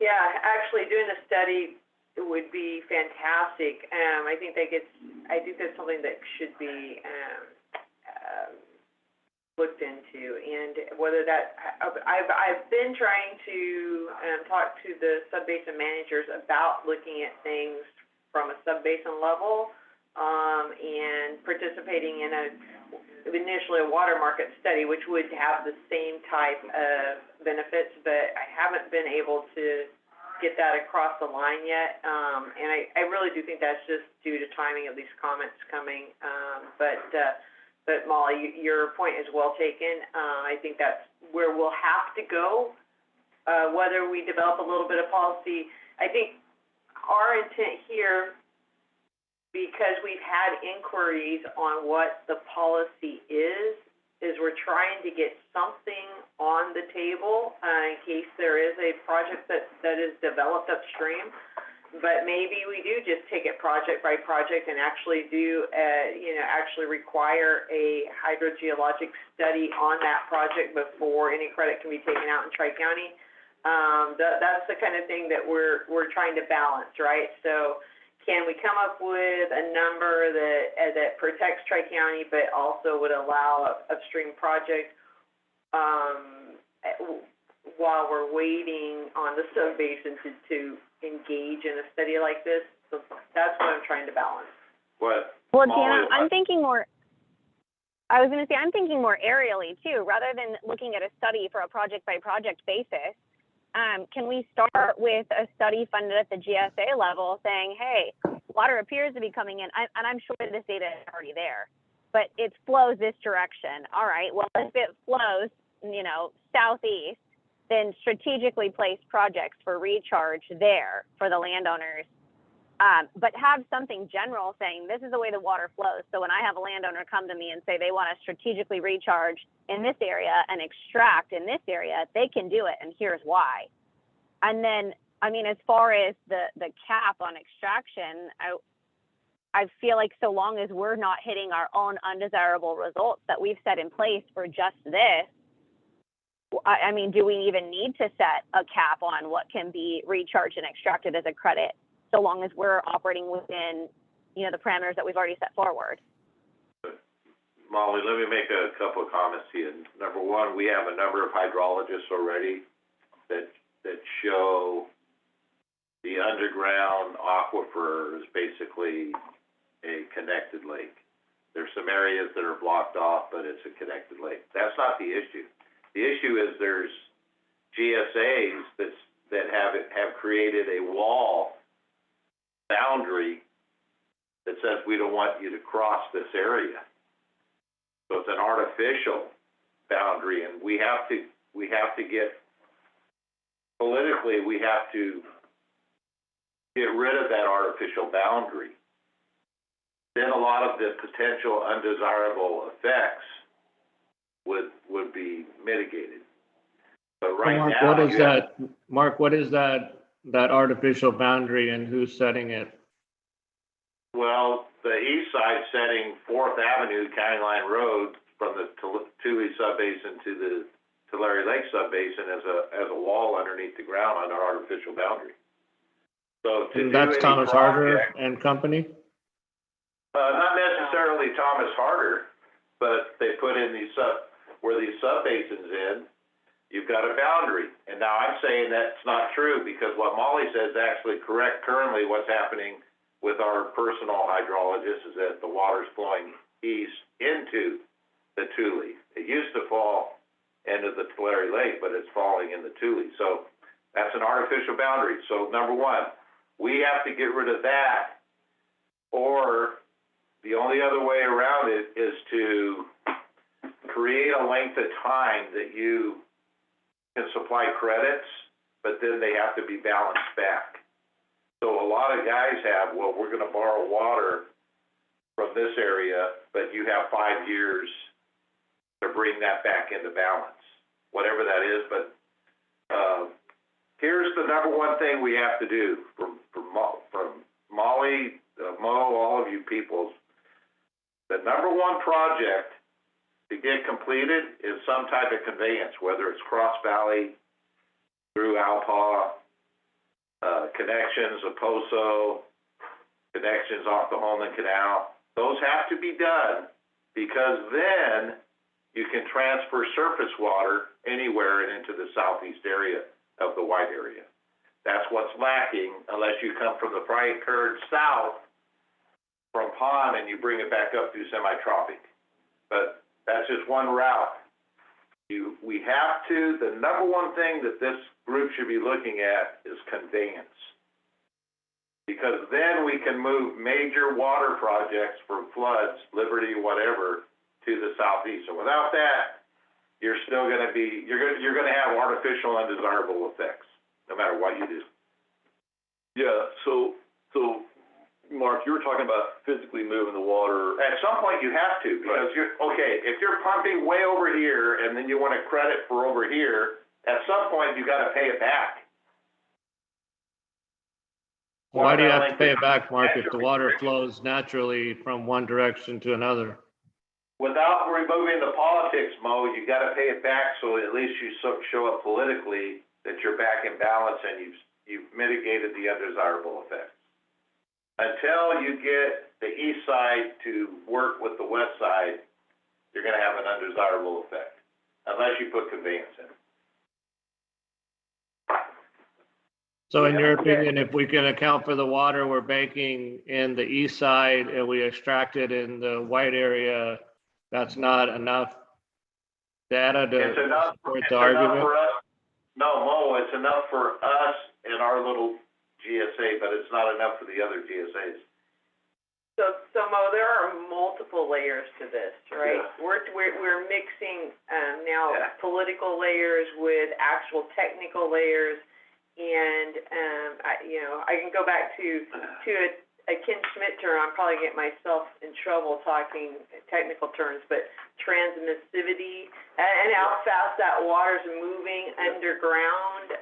Yeah, actually doing a study would be fantastic. I think that's something that should be looked into, and whether that, I've been trying to talk to the sub-basin managers about looking at things from a sub-basin level, and participating in initially a water market study, which would have the same type of benefits, but I haven't been able to get that across the line yet. And I really do think that's just due to timing of these comments coming. But Molly, your point is well taken. I think that's where we'll have to go, whether we develop a little bit of policy. I think our intent here, because we've had inquiries on what the policy is we're trying to get something on the table in case there is a project that is developed upstream. But maybe we do just take it project by project and actually do, actually require a hydrogeologic study on that project before any credit can be taken out in Tri-County. That's the kind of thing that we're trying to balance, right? So can we come up with a number that protects Tri-County but also would allow upstream projects while we're waiting on the sub-basin to engage in a study like this? So that's what I'm trying to balance. Well, Deanna, I'm thinking more aerially too, rather than looking at a study for a project by project basis. Can we start with a study funded at the GSA level saying, hey, water appears to be coming in, and I'm sure this data is already there, but it flows this direction. All right, well, if it flows, southeast, then strategically place projects for recharge there for the landowners. But have something general saying this is the way the water flows. So when I have a landowner come to me and say they want to strategically recharge in this area and extract in this area, they can do it, and here's why. And then, as far as the cap on extraction, I feel like so long as we're not hitting our own undesirable results that we've set in place for just this, do we even need to set a cap on what can be recharged and extracted as a credit, so long as we're operating within, the parameters that we've already set forward? Molly, let me make a couple of comments here. Number one, we have a number of hydrologists already that show the underground aquifer is basically a connected lake. There's some areas that are blocked off, but it's a connected lake. That's not the issue. The issue is there's GSAs that have created a wall boundary that says we don't want you to cross this area. So it's an artificial boundary, and we have to get politically, we have to get rid of that artificial boundary. Then a lot of the potential undesirable effects would be mitigated. But right Mark, now, what is that artificial boundary, and who's setting it? well, the east side setting 4th Avenue, County Line Road, from the Tule subbasin to the Tulare Lake subbasin as a wall underneath the ground on our artificial boundary. So And that's Thomas Harder and company? Not necessarily Thomas Harder, but they put in where these subbasins in, you've got a boundary. And now I'm saying that's not true, because what Molly says is actually correct. Currently, what's happening with our personal hydrologist is that the water's flowing east into the Tule. It used to fall into the Tulare Lake, but it's falling in the Tule. So that's an artificial boundary. So number one, we have to get rid of that, or the only other way around it is to create a length of time that you can supply credits, but then they have to be balanced back. So a lot of guys have, well, we're going to borrow water from this area, but you have 5 years to bring that back into balance, whatever that is. But here's the number one thing we have to do from Molly, Mo, all of you people. The number one project to get completed is some type of conveyance, whether it's Cross Valley, through Alpaugh, connections of Poso, connections off the Holman Canal. Those have to be done, because then you can transfer surface water anywhere and into the southeast area of the white area. That's what's lacking unless you come from the Bright Curd south from pond and you bring it back up through semi-tropic. But that's just one route. We have to, the number one thing that this group should be looking at is conveyance. Because then we can move major water projects from floods, Liberty, whatever, to the southeast. So without that, you're still gonna be, you're gonna have artificial undesirable effects, no matter what you do. Yeah, so Mark, you were talking about physically moving the water. At some point you have to, because if you're pumping way over here and then you want to credit for over here, at some point you gotta pay it back. Why do you have to pay it back, Mark, if the water flows naturally from one direction to another? Without removing the politics, Mo, you gotta pay it back so at least you show up politically that you're back in balance and you've mitigated the undesirable effects. Until you get the east side to work with the west side, you're gonna have an undesirable effect, unless you put conveyance in. So in your opinion, if we can account for the water we're banking in the east side and we extract it in the white area, that's not enough data to support the argument? For us. No, Mo, it's enough for us and our little GSA, but it's not enough for the other GSAs. So Mo, there are multiple layers to this, right? Yeah. We're mixing now political layers with actual technical layers, and I can go back to a Ken Schmidt term. I'm probably getting myself in trouble talking technical terms, but transmissivity and how fast that water's moving underground.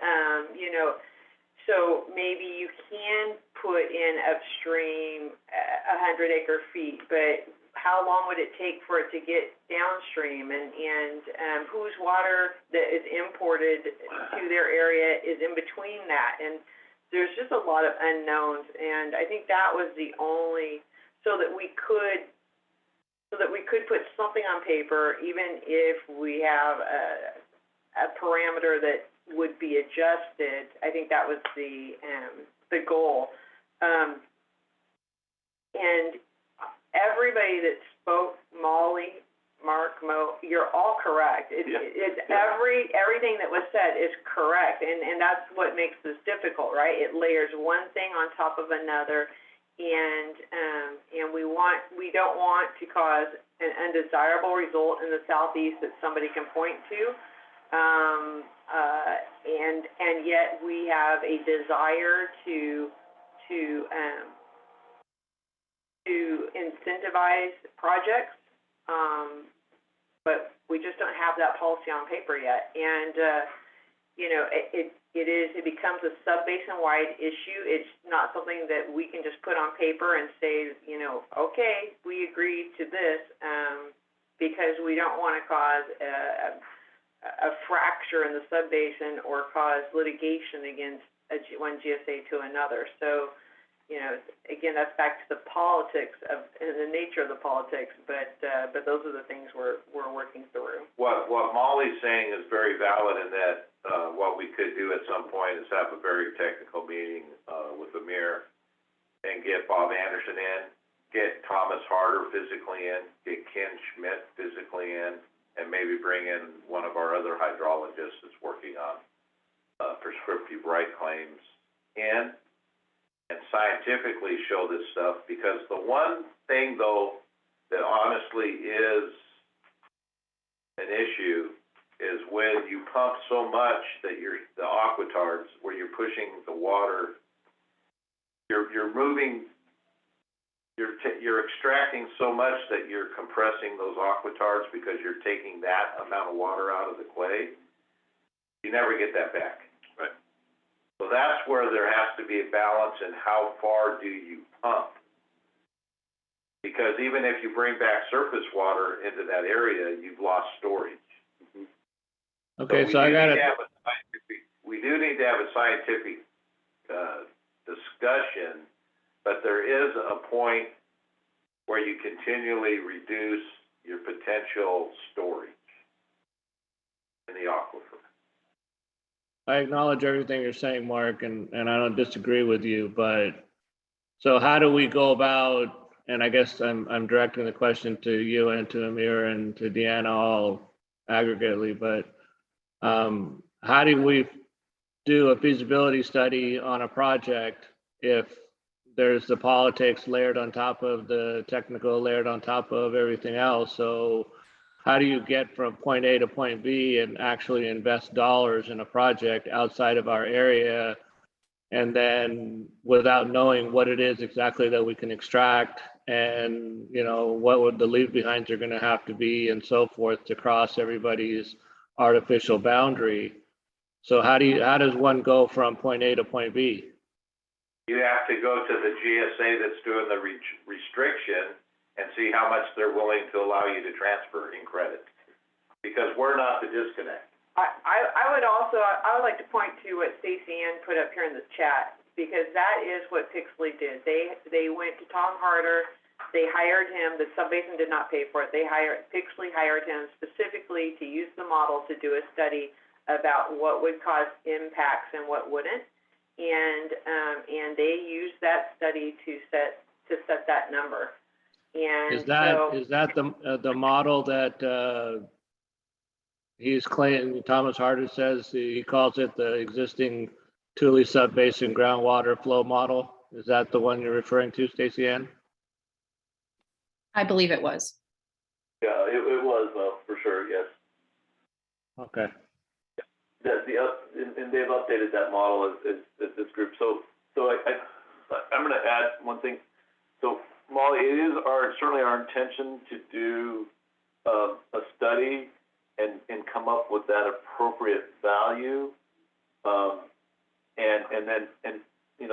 So maybe you can put in upstream 100 acre feet, but how long would it take for it to get downstream? And whose water that is imported to their area is in between that? And there's just a lot of unknowns, and I think that was the only, so that we could put something on paper, even if we have a parameter that would be adjusted. I think that was the goal. And everybody that spoke, Molly, Mark, Mo, you're all correct. Everything that was said is correct, and that's what makes this difficult, right? It layers one thing on top of another, and we don't want to cause an undesirable result in the southeast that somebody can point to. And yet we have a desire to incentivize projects, but we just don't have that policy on paper yet. And it becomes a sub-basin-wide issue. It's not something that we can just put on paper and say, okay, we agree to this, because we don't want to cause a fracture in the subbasin or cause litigation against one GSA to another. So, again, that's back to the politics and the nature of the politics, but those are the things we're working through. What Molly's saying is very valid in that what we could do at some point is have a very technical meeting with the mayor and get Bob Anderson in, get Thomas Harder physically in, get Ken Schmidt physically in, and maybe bring in one of our other hydrologists that's working on prescriptive right claims in, and scientifically show this stuff. Because the one thing, though, that honestly is an issue is when you pump so much that the aquatards, where you're pushing the water, you're moving, you're extracting so much that you're compressing those aquatards because you're taking that amount of water out of the clay. You never get that back. Right. So that's where there has to be a balance in how far do you pump. Because even if you bring back surface water into that area, you've lost storage. Okay, so I got it. We do need to have a scientific discussion, but there is a point where you continually reduce your potential storage. in the aquifer. I acknowledge everything you're saying, Mark, and I don't disagree with you, but so how do we go about, and I guess I'm directing the question to you and to Amir and to Deanna all aggregately, but how do we do a feasibility study on a project if there's the politics layered on top of the technical, layered on top of everything else? So how do you get from point A to point B and actually invest dollars in a project outside of our area, and then without knowing what it is exactly that we can extract, and what would the leave behinds are going to have to be and so forth to cross everybody's artificial boundary? So how does one go from point A to point B? You have to go to the GSA that's doing the restriction and see how much they're willing to allow you to transfer in credit, because we're not the disconnect. I would like to point to what Stacy Ann put up here in the chat, because that is what Pixley did. They went to Tom Harder, they hired him, the subbasin did not pay for it. Pixley hired him specifically to use the model to do a study about what would cause impacts and what wouldn't. And they used that study to set that number. And is that the model that he's claiming? Thomas Harder says he calls it the existing Tule subbasin groundwater flow model. Is that the one you're referring to, Stacy Ann? I believe it was. Yeah, it was, for sure, yes. Okay. And they've updated that model as this group. So I'm going to add one thing. So Molly, it is certainly our intention to do a study and come up with that appropriate value, and then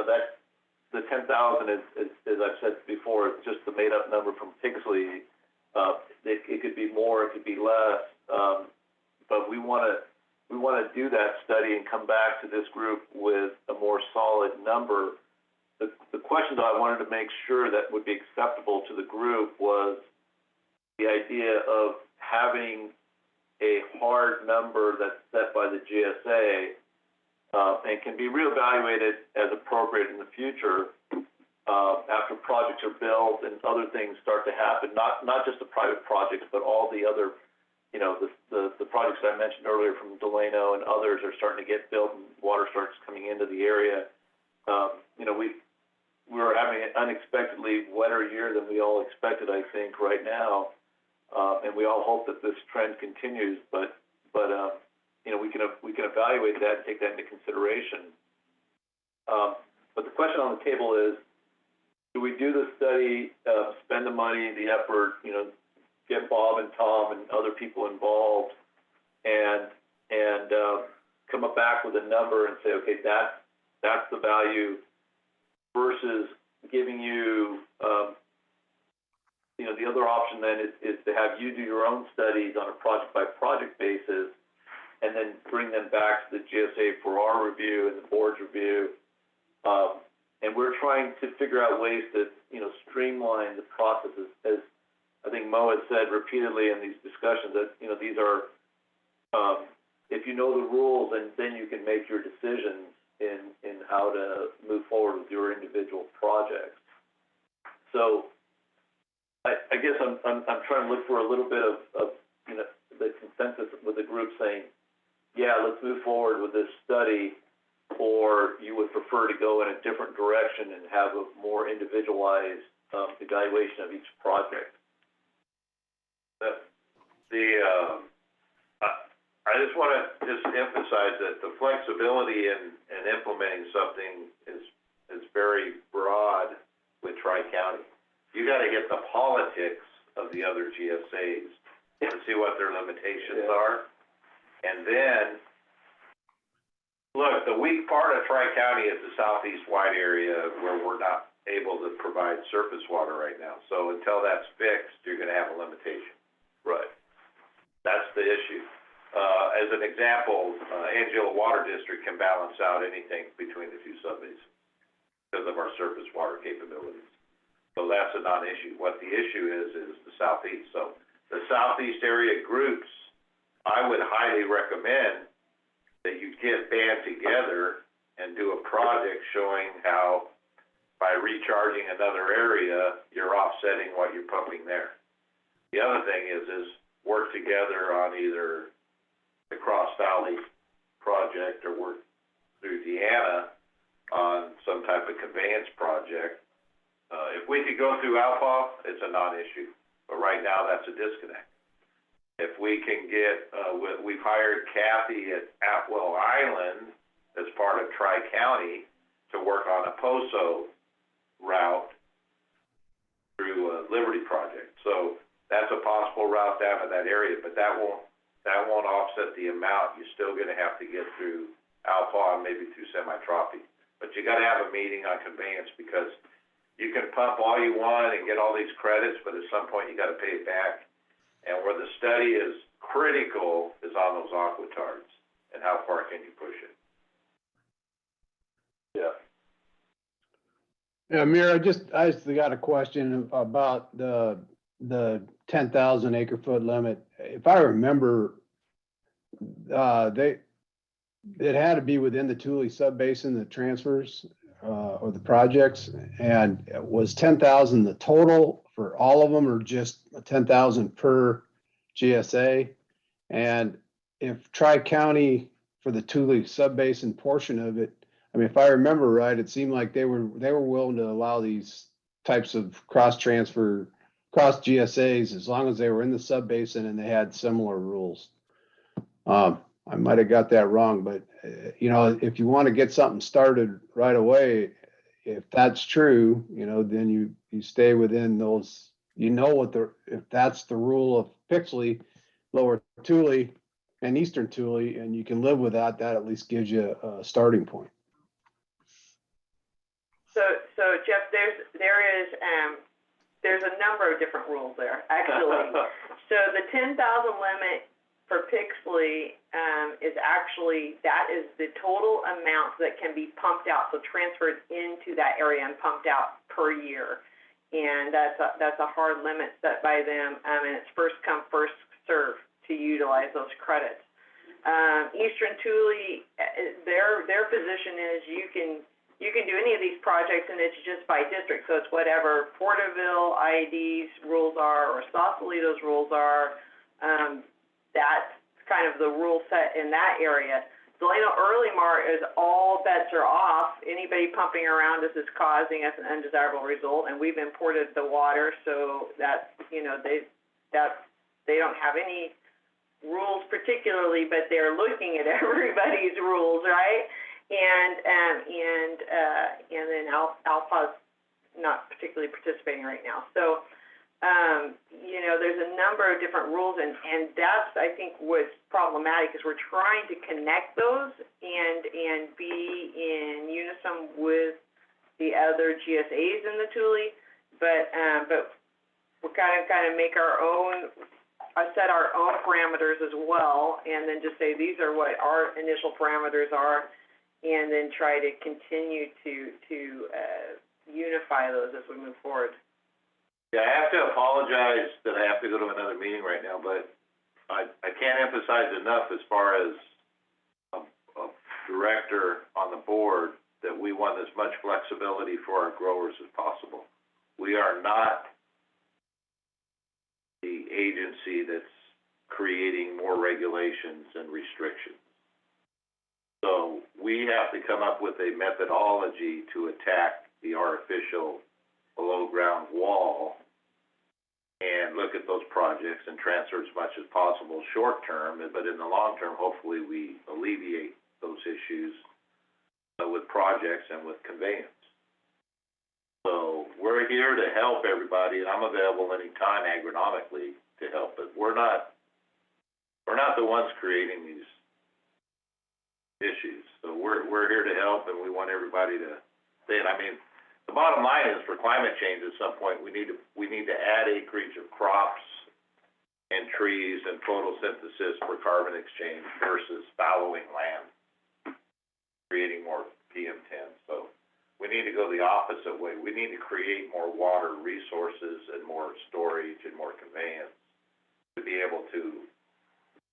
that the 10,000 is, as I've said before, it's just the made up number from Pixley. It could be more, it could be less, but we want to do that study and come back to this group with a more solid number. The question that I wanted to make sure that would be acceptable to the group was the idea of having a hard number that's set by the GSA and can be reevaluated as appropriate in the future after projects are built and other things start to happen, not just the private projects, but all the other, the projects that I mentioned earlier from Delano and others are starting to get built and water starts coming into the area. We're having an unexpectedly wetter year than we all expected, I think, right now, and we all hope that this trend continues. But we can evaluate that and take that into consideration. But the question on the table is, do we do the study, spend the money, the effort, get Bob and Tom and other people involved, and come back with a number and say, okay, that's the value, versus giving you, the other option then is to have you do your own studies on a project-by-project basis, and then bring them back to the GSA for our review and the board's review. And we're trying to figure out ways to, streamline the processes. As I think Mo has said repeatedly in these discussions, that, these are, if you know the rules, and then you can make your decisions in how to move forward with your individual projects. So I guess I'm trying to look for a little bit of the consensus with the group saying, yeah, let's move forward with this study, or you would prefer to go in a different direction and have a more individualized evaluation of each project. I just want to emphasize that the flexibility in implementing something is very broad with Tri-County. You got to get the politics of the other GSAs to see what their limitations are. And then, look, the weak part of Tri-County is the southeast wide area where we're not able to provide surface water right now. So until that's fixed, you're going to have a limitation. Right. That's the issue. As an example, Angela Water District can balance out anything between the two subbasins because of our surface water capabilities. So that's a non-issue. What the issue is the southeast. So the southeast area groups I would highly recommend that you get band together and do a project showing how by recharging another area, you're offsetting what you're pumping there. The other thing is work together on either the Cross Valley project or work through Deanna on some type of conveyance project. If we could go through Alpha, it's a non-issue, but right now that's a disconnect. If we can get, we've hired Kathy at Atwell Island as part of Tri-County to work on a POSO route through Liberty Project. So that's a possible route down to that area, but that won't offset the amount. You're still gonna have to get through Alpha and maybe through Semi-Trophy. But you gotta have a meeting on conveyance, because you can pump all you want and get all these credits, but at some point you gotta pay it back. And where the study is critical is on those aquatards and how far can you push it. Yeah. Yeah, Amir, I just got a question about the 10,000 acre foot limit. If I remember, it had to be within the Tule subbasin, the transfers, or the projects. And was 10,000 the total for all of them, or just 10,000 per GSA? And if Tri-County for the Tule subbasin portion of it, I mean, if I remember right, it seemed like they were willing to allow these types of cross GSAs as long as they were in the subbasin and they had similar rules. I might have got that wrong, but you know, if you want to get something started right away, if that's true, you know, then you stay within those. You know if that's the rule of Pixley, Lower Tule and Eastern Tule, and you can live with that. That at least gives you a starting point. So Jeff, there's a number of different rules there, actually. So the 10,000 limit for Pixley is actually, that is the total amount that can be pumped out, so transferred into that area and pumped out per year. And that's a hard limit set by them, and it's first come, first serve to utilize those credits. Eastern Tule, their position is you can do any of these projects, and it's just by district. So it's whatever Porterville IED's rules are or Sausalito's rules are. That's kind of the rule set in that area. Delano Early-Mar is all bets are off. Anybody pumping around us is causing us an undesirable result, and we've imported the water, so that, you know, they don't have any rules particularly, but they're looking at everybody's rules, right? And then Alpha's not particularly participating right now. So, you know, there's a number of different rules, and that's, I think, what's problematic, is we're trying to connect those and be in unison with the other GSAs in the Tule, but we're kind of make our own, set our own parameters as well, and then just say these are what our initial parameters are, and then try to continue to unify those as we move forward. Yeah, I have to apologize that I have to go to another meeting right now, but I can't emphasize enough as far as a director on the board that we want as much flexibility for our growers as possible. We are not the agency that's creating more regulations and restrictions. So we have to come up with a methodology to attack the artificial below ground wall and look at those projects and transfer as much as possible short term, but in the long term, hopefully we alleviate those issues with projects and with conveyance. So we're here to help everybody, and I'm available anytime agronomically to help, but we're not the ones creating these issues. So we're here to help, and we want everybody to say it. I mean, the bottom line is, for climate change, at some point we need to add acreage of crops and trees and photosynthesis for carbon exchange versus fallowing land, creating more PM10. So we need to go the opposite way. We need to create more water resources and more storage and more conveyance to be able to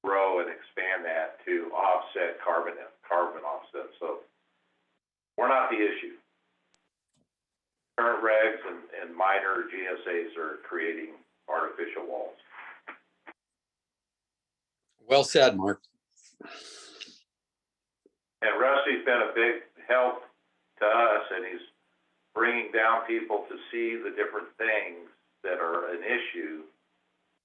grow and expand that to offset carbon offset. So we're not the issue. Current regs and minor GSAs are creating artificial walls. Well said, Mark. And Rusty's been a big help to us, and he's bringing down people to see the different things that are an issue.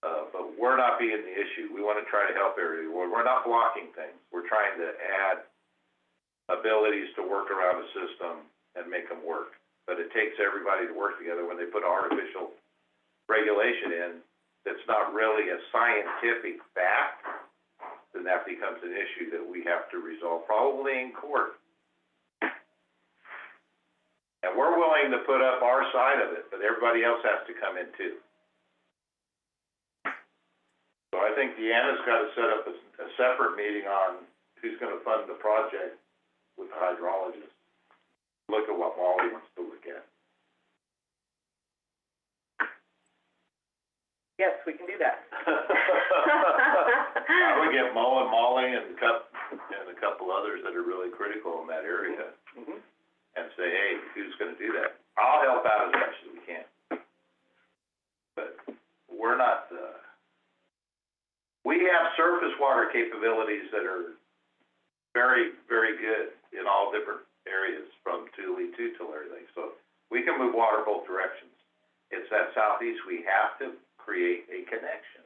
But we're not being the issue. We want to try to help everyone. We're not blocking things. We're trying to add abilities to work around the system and make them work. But it takes everybody to work together. When they put artificial regulation in that's not really a scientific fact, then that becomes an issue that we have to resolve, probably in court. And we're willing to put up our side of it, but everybody else has to come in too. So I think Deanna's got to set up a separate meeting on who's going to fund the project with the hydrologist. Look at what Molly wants to look at. Yes, we can do that. I would get Mo and Molly and a couple others that are really critical in that area, and say, hey, who's going to do that? I'll help out as much as we can. But we're not, we have surface water capabilities that are very, very good in all different areas from Thule to Tulare Lake. So we can move water both directions. It's that southeast, we have to create a connection.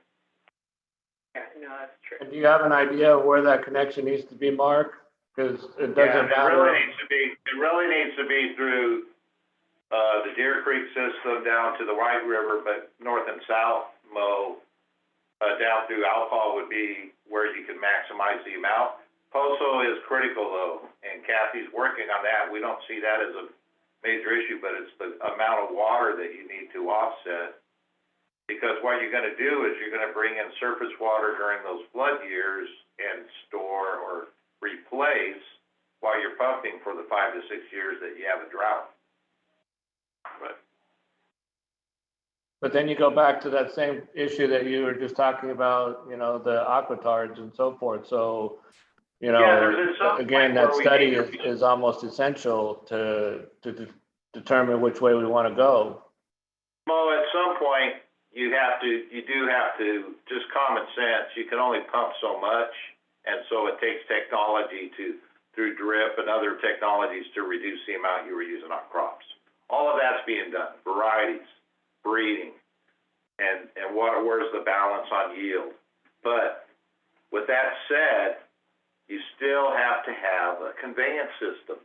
Yeah, no, that's true. And do you have an idea of where that connection needs to be, Mark? Because it doesn't matter. It really needs to be through the Deer Creek system down to the White River, but north and south, down through Alpha would be where you can maximize the amount. Poso is critical though, and Kathy's working on that. We don't see that as a major issue, but it's the amount of water that you need to offset. Because what you're going to do is you're going to bring in surface water during those flood years and store or replace while you're pumping for the 5 to 6 years that you have a drought. But then you go back to that same issue that you were just talking about, you know, the aquatards and so forth. So, you know, again, that study is almost essential to determine which way we want to go. Mo, at some point, you do have to, just common sense, you can only pump so much, and so it takes technology through drip and other technologies to reduce the amount you were using on crops. All of that's being done, varieties, breeding, and where's the balance on yield. But with that said, you still have to have a conveyance system.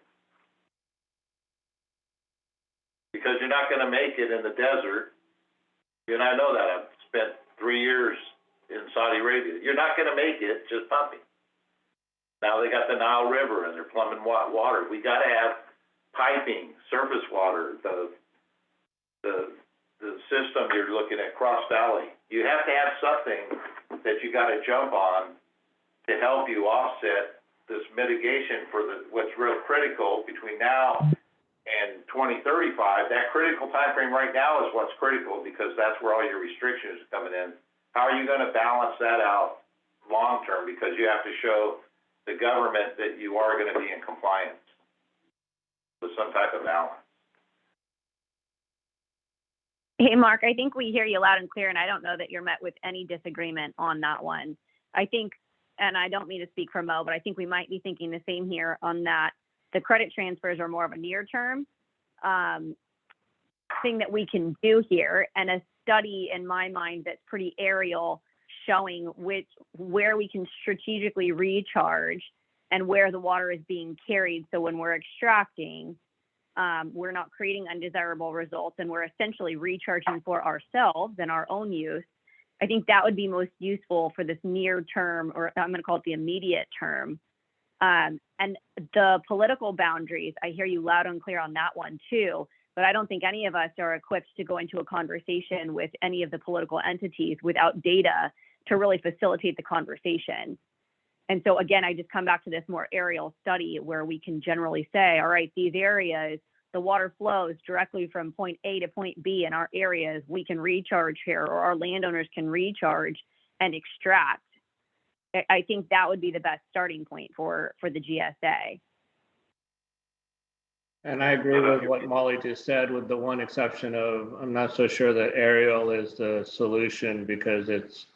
Because you're not going to make it in the desert. And I know that. I've spent 3 years in Saudi Arabia. You're not going to make it just pumping. Now they got the Nile River and they're plumbing water. We got to have piping, surface water, the system you're looking at, Cross Valley. You have to have something that you got to jump on to help you offset this mitigation for what's real critical between now and 2035. That critical time frame right now is what's critical because that's where all your restrictions are coming in. How are you going to balance that out long term? Because you have to show the government that you are going to be in compliance with some type of balance. Hey, Mark, I think we hear you loud and clear, and I don't know that you're met with any disagreement on that one. I think, and I don't mean to speak for Mo, but I think we might be thinking the same here on that. The credit transfers are more of a near-term thing that we can do here, and a study in my mind that's pretty aerial, showing where we can strategically recharge and where the water is being carried. So when we're extracting, we're not creating undesirable results, and we're essentially recharging for ourselves and our own use. I think that would be most useful for this near term, or I'm going to call it the immediate term. And the political boundaries, I hear you loud and clear on that one too, but I don't think any of us are equipped to go into a conversation with any of the political entities without data to really facilitate the conversation. And so again, I just come back to this more aerial study where we can generally say, all right, these areas, the water flows directly from point A to point B in our areas, we can recharge here, or our landowners can recharge and extract. I think that would be the best starting point for the GSA. And I agree with what Molly just said, with the one exception of, I'm not so sure that aerial is the solution, because it's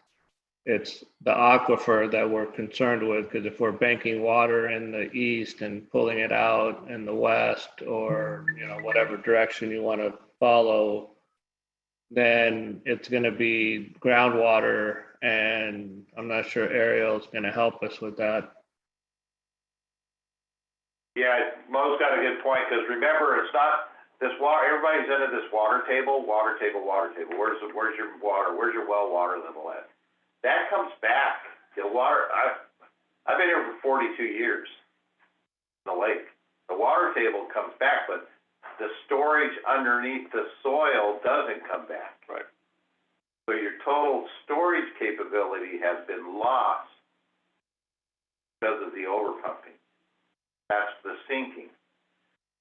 the aquifer that we're concerned with, because if we're banking water in the east and pulling it out in the west, or, you know, whatever direction you want to follow, then it's going to be groundwater, and I'm not sure aerial is going to help us with that. Yeah, Mo's got a good point, because remember, it's not this water, everybody's into this water table. Where's your water? Where's your well water level at? That comes back. The water, I've been here for 42 years in the lake. The water table comes back, but the storage underneath the soil doesn't come back. Right. So your total storage capability has been lost because of the overpumping. That's the sinking.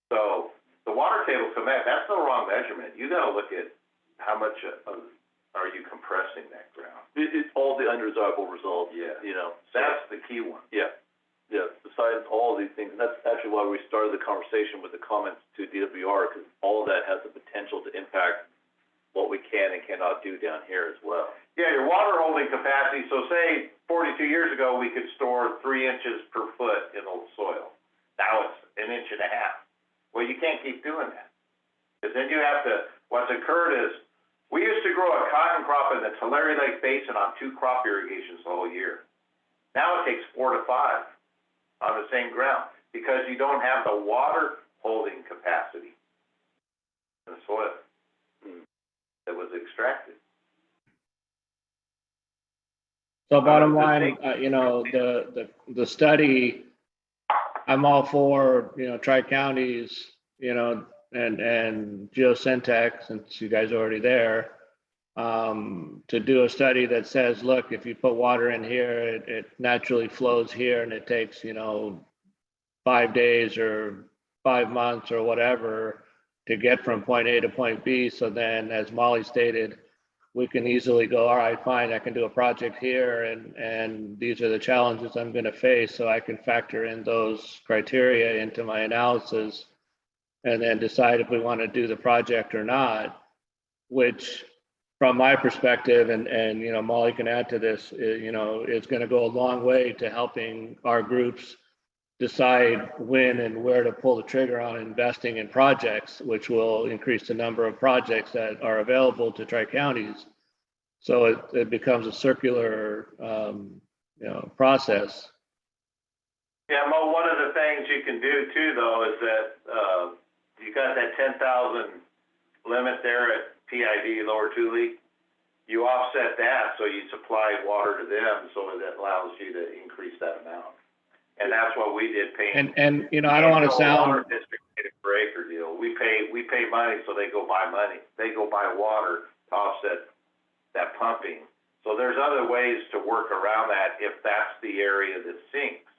So the water table come back, that's the wrong measurement. You gotta look at how much are you compressing that ground? It's all the undesirable results. Yeah. You know, That's the key one. yeah. Yeah, besides all of these things, and that's actually why we started the conversation with the comments to DWR, because all of that has the potential to impact what we can and cannot do down here as well. Yeah, your water holding capacity, so say 42 years ago, we could store 3 inches per foot in the soil. Now it's 1.5 inches. Well, you can't keep doing that. Because then you have to, what's occurred is, we used to grow a cotton crop in the Tulare Lake Basin on 2 crop irrigations the whole year. Now it takes 4 to 5 on the same ground, because you don't have the water holding capacity in the soil that was extracted. So bottom line, you know, the study, I'm all for, you know, Tri-Counties, you know, and Geosyntec, since you guys are already there, to do a study that says, look, if you put water in here, it naturally flows here, and it takes, you know, 5 days or 5 months or whatever to get from point A to point B. So then, as Molly stated, we can easily go, all right, fine, I can do a project here, and these are the challenges I'm going to face, so I can factor in those criteria into my analysis, and then decide if we want to do the project or not, which from my perspective, and you know, Molly can add to this, you know, it's going to go a long way to helping our groups decide when and where to pull the trigger on investing in projects, which will increase the number of projects that are available to Tri-Counties. So it becomes a circular, you know, process. Yeah, Mo, one of the things you can do too, though, is that you got that 10,000 limit there at PID Lower Tule. You offset that, so you supply water to them, so that allows you to increase that amount. And that's what we did, paying. And you know, I don't want to sound. Water district per acre deal. We pay money, so they go buy money. They go buy water to offset that pumping. So there's other ways to work around that if that's the area that sinks,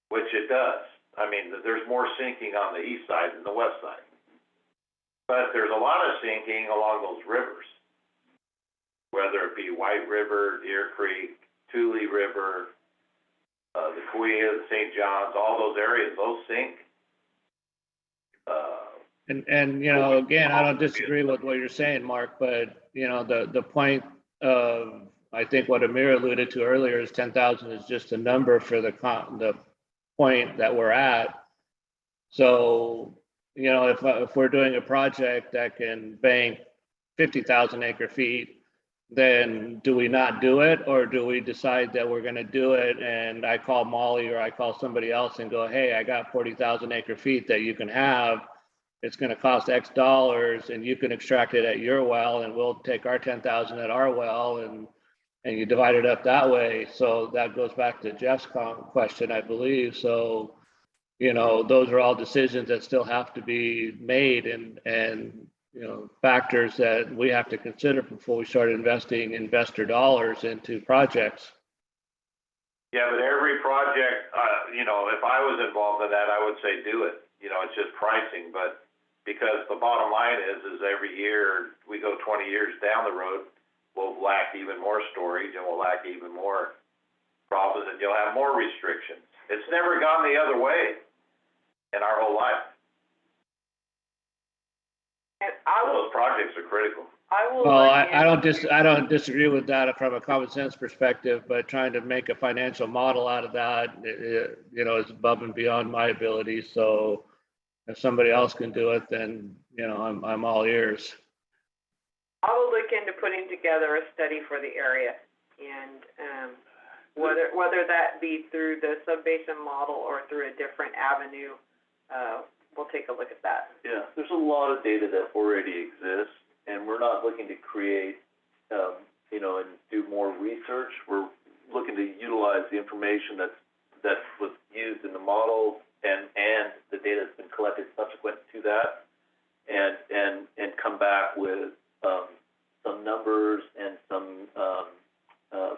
which it does. I mean, there's more sinking on the east side than the west side. But there's a lot of sinking along those rivers, whether it be White River, Deer Creek, Tule River, the Cahuilla, the St. John's, all those areas, those sink. And you know, again, I don't disagree with what you're saying, Mark, but you know, the point of, I think what Amir alluded to earlier is 10,000 is just a number for the point that we're at. So, you know, if we're doing a project that can bank 50,000 acre feet, then do we not do it, or do we decide that we're going to do it? And I call Molly or I call somebody else and go, hey, I got 40,000 acre feet that you can have. It's going to cost X dollars, and you can extract it at your well, and we'll take our 10,000 at our well, and you divide it up that way. So that goes back to Jeff's question, I believe. So, you know, those are all decisions that still have to be made, and you know, factors that we have to consider before we start investing investor dollars into projects. Yeah, but every project, you know, if I was involved in that, I would say do it. You know, it's just pricing, but because the bottom line is every year we go 20 years down the road, we'll lack even more storage, and we'll lack even more problems and you'll have more restrictions. It's never gone the other way in our whole life. And Those projects are critical. Well, I don't disagree with that from a common sense perspective, but trying to make a financial model out of that, is above and beyond my ability. So if somebody else can do it, then, I'm all ears. I will look into putting together a study for the area, and whether that be through the sub-basin model or through a different avenue, we'll take a look at that. Yeah, there's a lot of data that already exists, and we're not looking to create, and do more research. We're looking to utilize the information that was used in the model and the data that's been collected subsequent to that, and come back with some numbers and some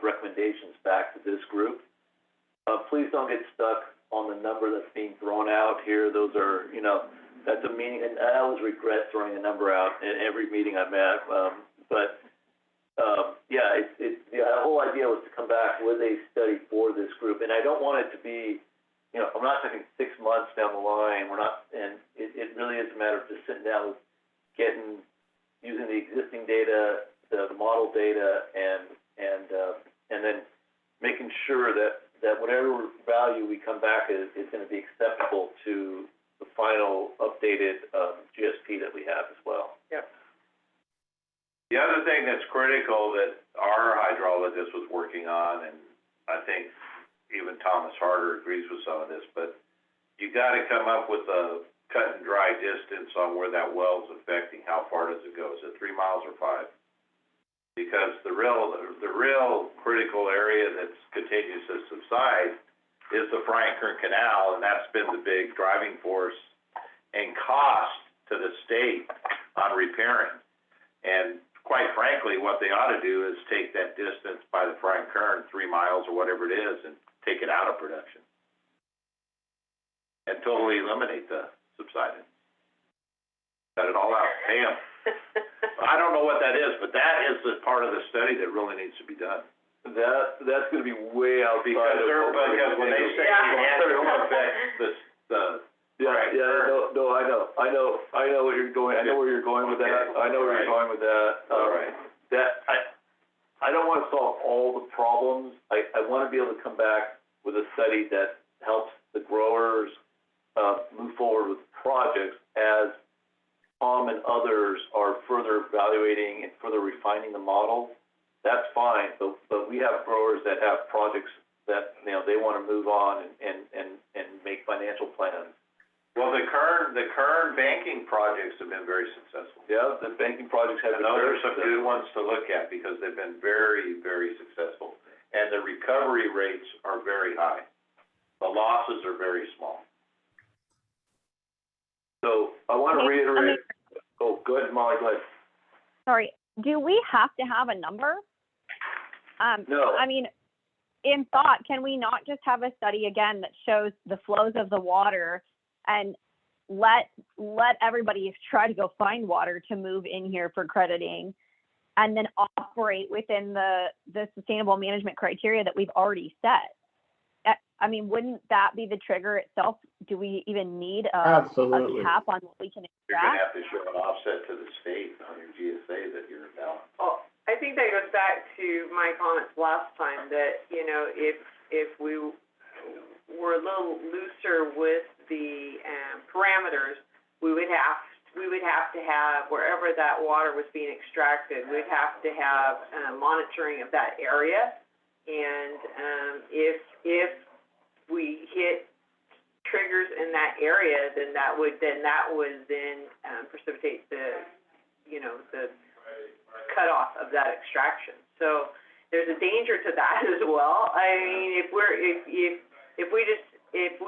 recommendations back to this group. Please don't get stuck on the number that's being thrown out here. Those are, that's a meaning, and I always regret throwing a number out in every meeting I'm at. The whole idea was to come back with a study for this group, and I don't want it to be, I'm not talking 6 months down the line. We're not, and it really is a matter of just sitting down with using the existing data, the model data, and then making sure that whatever value we come back is going to be acceptable to the final updated GSP that we have as well. Yep. The other thing that's critical that our hydrologist was working on, and I think even Thomas Harder agrees with some of this, but you got to come up with a cut and dry distance on where that well is affecting. How far does it go? Is it 3 miles or 5? Because the real critical area that continues to subside is the Frank Kern Canal, and that's been the big driving force and cost to the state on repairing. And quite frankly, what they ought to do is take that distance by the Frank Kern, 3 miles or whatever it is, and take it out of production and totally eliminate the subsidence. Cut it all out. Bam. I don't know what that is, but that is the part of the study that really needs to be done. That's going to be way outside because when they say it will affect I know where you're going. I know where you're going with that. I know where you're going with that. All right. I don't want to solve all the problems. I want to be able to come back with a study that helps the growers move forward with projects as Tom and others are further evaluating and further refining the model. That's fine, but we have growers that have projects that they want to move on and make financial plans. Well, the Kern banking projects have been very successful. Yeah, the banking projects have been very successful. Those are some good ones to look at because they've been very, very successful. And the recovery rates are very high. The losses are very small. So I want to reiterate. Oh, go ahead, Molly, go ahead. Sorry, do we have to have a number? No. I mean, in thought, can we not just have a study again that shows the flows of the water and let everybody try to go find water to move in here for crediting, and then operate within the sustainable management criteria that we've already set? I mean, wouldn't that be the trigger itself? Do we even need a cap on what we can extract? You're going to have to show an offset to the state on your GSA that you're down. Well, I think that goes back to my comments last time that, if we were a little looser with the parameters, we would have to have, wherever that water was being extracted, we'd have to have monitoring of that area. And if we hit triggers in that area, then that would precipitate the cutoff of that extraction. So there's a danger to that as well. I mean, if we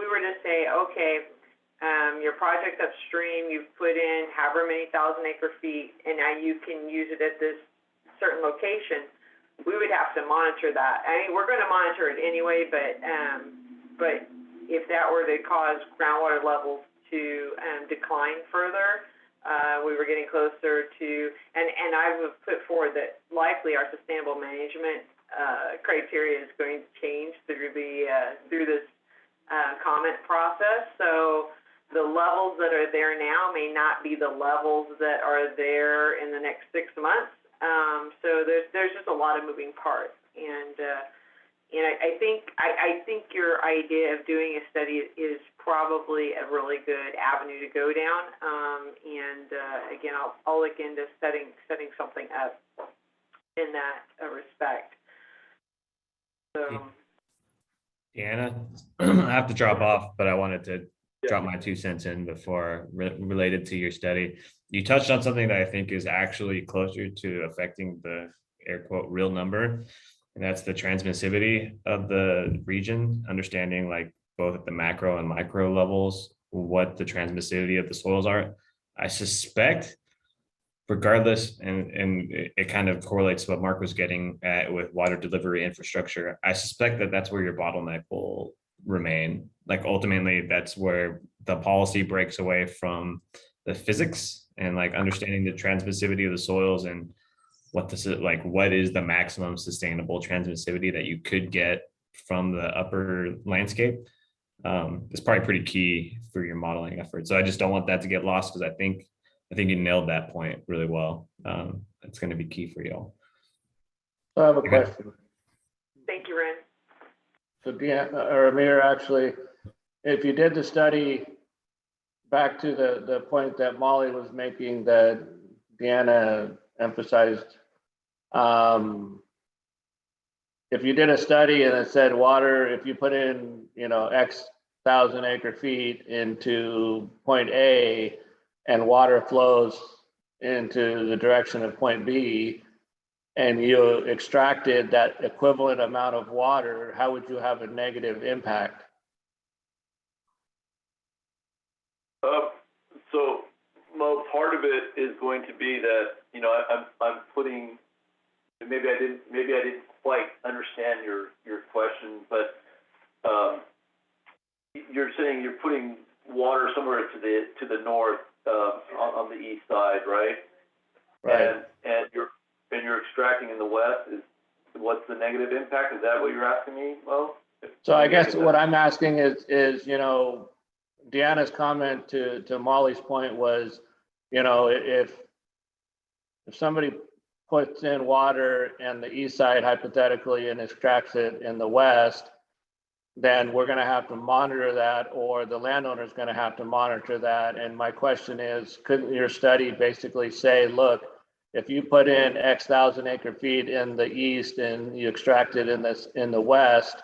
were to say, okay, your project upstream, you've put in however many thousand acre feet, and now you can use it at this certain location, we would have to monitor that. I mean, we're going to monitor it anyway, but if that were to cause groundwater levels to decline further, we were getting closer to, and I would put forward that likely our sustainable management criteria is going to change through this comment process. So the levels that are there now may not be the levels that are there in the next 6 months. So there's just a lot of moving parts, and I think your idea of doing a study is probably a really good avenue to go down. Again, I'll look into setting something up in that respect. So, Deanna, I have to drop off, but I wanted to drop my 2 cents in before related to your study. You touched on something that I think is actually closer to affecting the air quote real number, and that's the transmissivity of the region, understanding like both at the macro and micro levels what the transmissivity of the soils are. I suspect, regardless, and it kind of correlates to what Mark was getting at with water delivery infrastructure. I suspect that that's where your bottleneck will remain. Like ultimately, that's where the policy breaks away from the physics and like understanding the transmissivity of the soils and what is the maximum sustainable transmissivity that you could get from the upper landscape. Is probably pretty key for your modeling effort. So I just don't want that to get lost, because I think you nailed that point really well. It's going to be key for y'all. So I have a question. thank you, Ren. So Deanna, or Amir, actually, if you did the study, back to the point that Molly was making that Deanna emphasized, if you did a study and it said water, if you put in, X thousand acre feet into point A and water flows into the direction of point B, and you extracted that equivalent amount of water, how would you have a negative impact? So, Mo, part of it is going to be that, I'm putting, maybe I didn't quite understand your question, but you're saying you're putting water somewhere to the north on the east side, right? Right. And you're extracting in the west. What's the negative impact? Is that what you're asking me, Mo? So I guess what I'm asking is Deanna's comment to Molly's point was, if somebody puts in water in the east side hypothetically and extracts it in the west, then we're going to have to monitor that, or the landowner is going to have to monitor that. And my question is, couldn't your study basically say, look, if you put in X thousand acre feet in the east and you extract it in the west,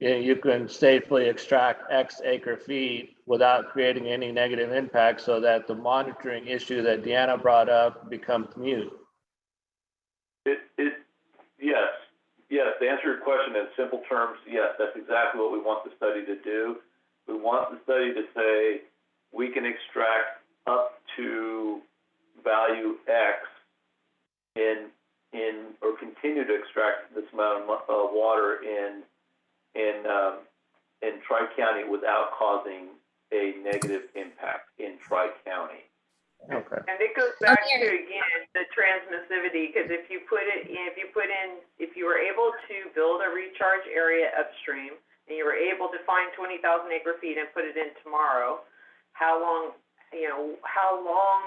you can safely extract X acre feet without creating any negative impact, so that the monitoring issue that Deanna brought up becomes moot? Yes, to answer your question in simple terms, yes, that's exactly what we want the study to do. We want the study to say we can extract up to value X or continue to extract this amount of water in Tri-County without causing a negative impact in Tri-County. Okay. And it goes back to, again, the transmissivity, because if you were able to build a recharge area upstream and you were able to find 20,000 acre feet and put it in tomorrow, how long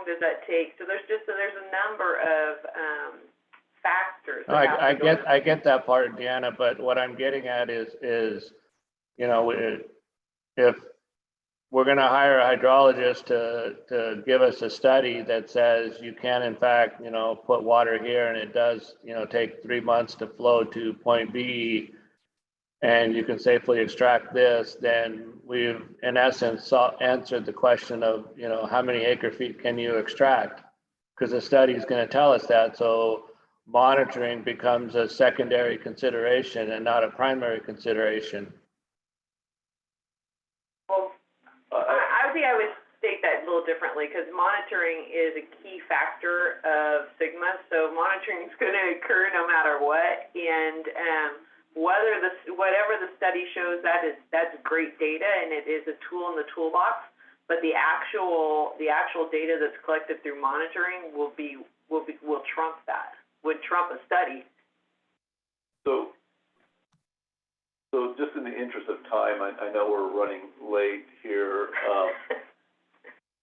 does that take? So there's a number of factors. I get that part, Deanna, but what I'm getting at is if we're going to hire a hydrologist to give us a study that says you can, in fact, put water here and it does, take 3 months to flow to point B, and you can safely extract this, then we've, in essence, answered the question of, how many acre feet can you extract? Because the study is going to tell us that. So monitoring becomes a secondary consideration and not a primary consideration. Well, I think I would state that a little differently, because monitoring is a key factor of SGMA. So monitoring is going to occur no matter what, and whatever the study shows, that's great data, and it is a tool in the toolbox. But the actual data that's collected through monitoring will trump that. would trump a study. So just in the interest of time, I know we're running late here.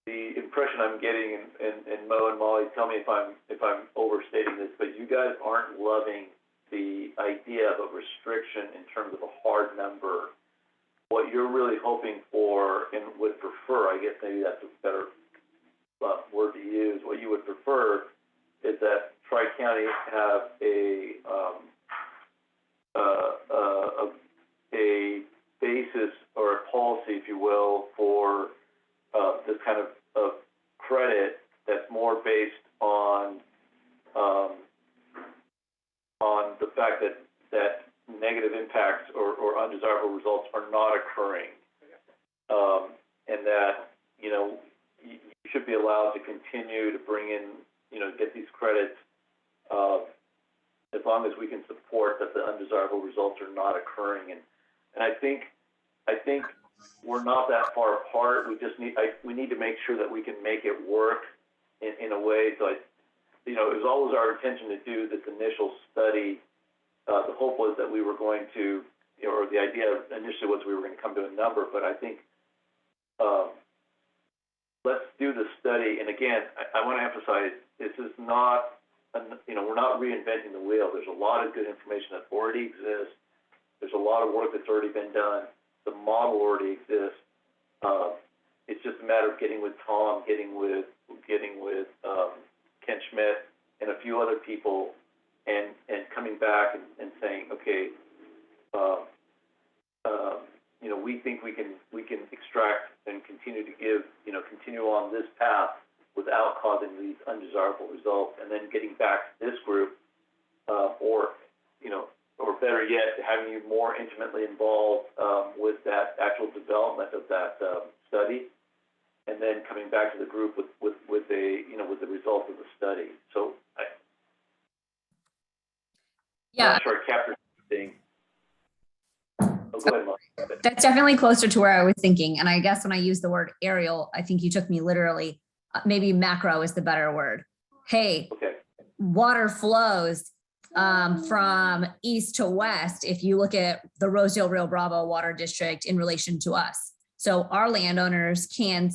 The impression I'm getting, and Mo and Molly, tell me if I'm overstating this, but you guys aren't loving the idea of a restriction in terms of a hard number. What you're really hoping for and would prefer, I guess maybe that's a better word to use, what you would prefer is that Tri-County have a basis or a policy, if you will, for this kind of credit that's more based on the fact that negative impacts or undesirable results are not occurring, and that you should be allowed to continue to bring in, get these credits as long as we can support that the undesirable results are not occurring. And I think we're not that far apart. We just we need to make sure that we can make it work in a way. So it was always our intention to do this initial study. The hope was that we were going to, or the idea initially was we were going to come to a number, but I think let's do the study. And again, I want to emphasize, this is not, we're not reinventing the wheel. There's a lot of good information that already exists. There's a lot of work that's already been done. The model already exists. It's just a matter of getting with Tom, getting with Ken Schmidt and a few other people, and coming back and saying, okay, we think we can extract and continue to give, continue on this path without causing these undesirable results, and then getting back to this group, or better yet, having you more intimately involved with that actual development of that study, and then coming back to the group with the results of the study. So I'm not sure I captured everything. Oh, go ahead, Molly. That's definitely closer to where I was thinking. And I guess when I use the word aerial, I think you took me literally. Maybe macro is the better word. Hey, okay. Water flows from east to west if you look at the Rosedale Rio Bravo Water District in relation to us. So our landowners can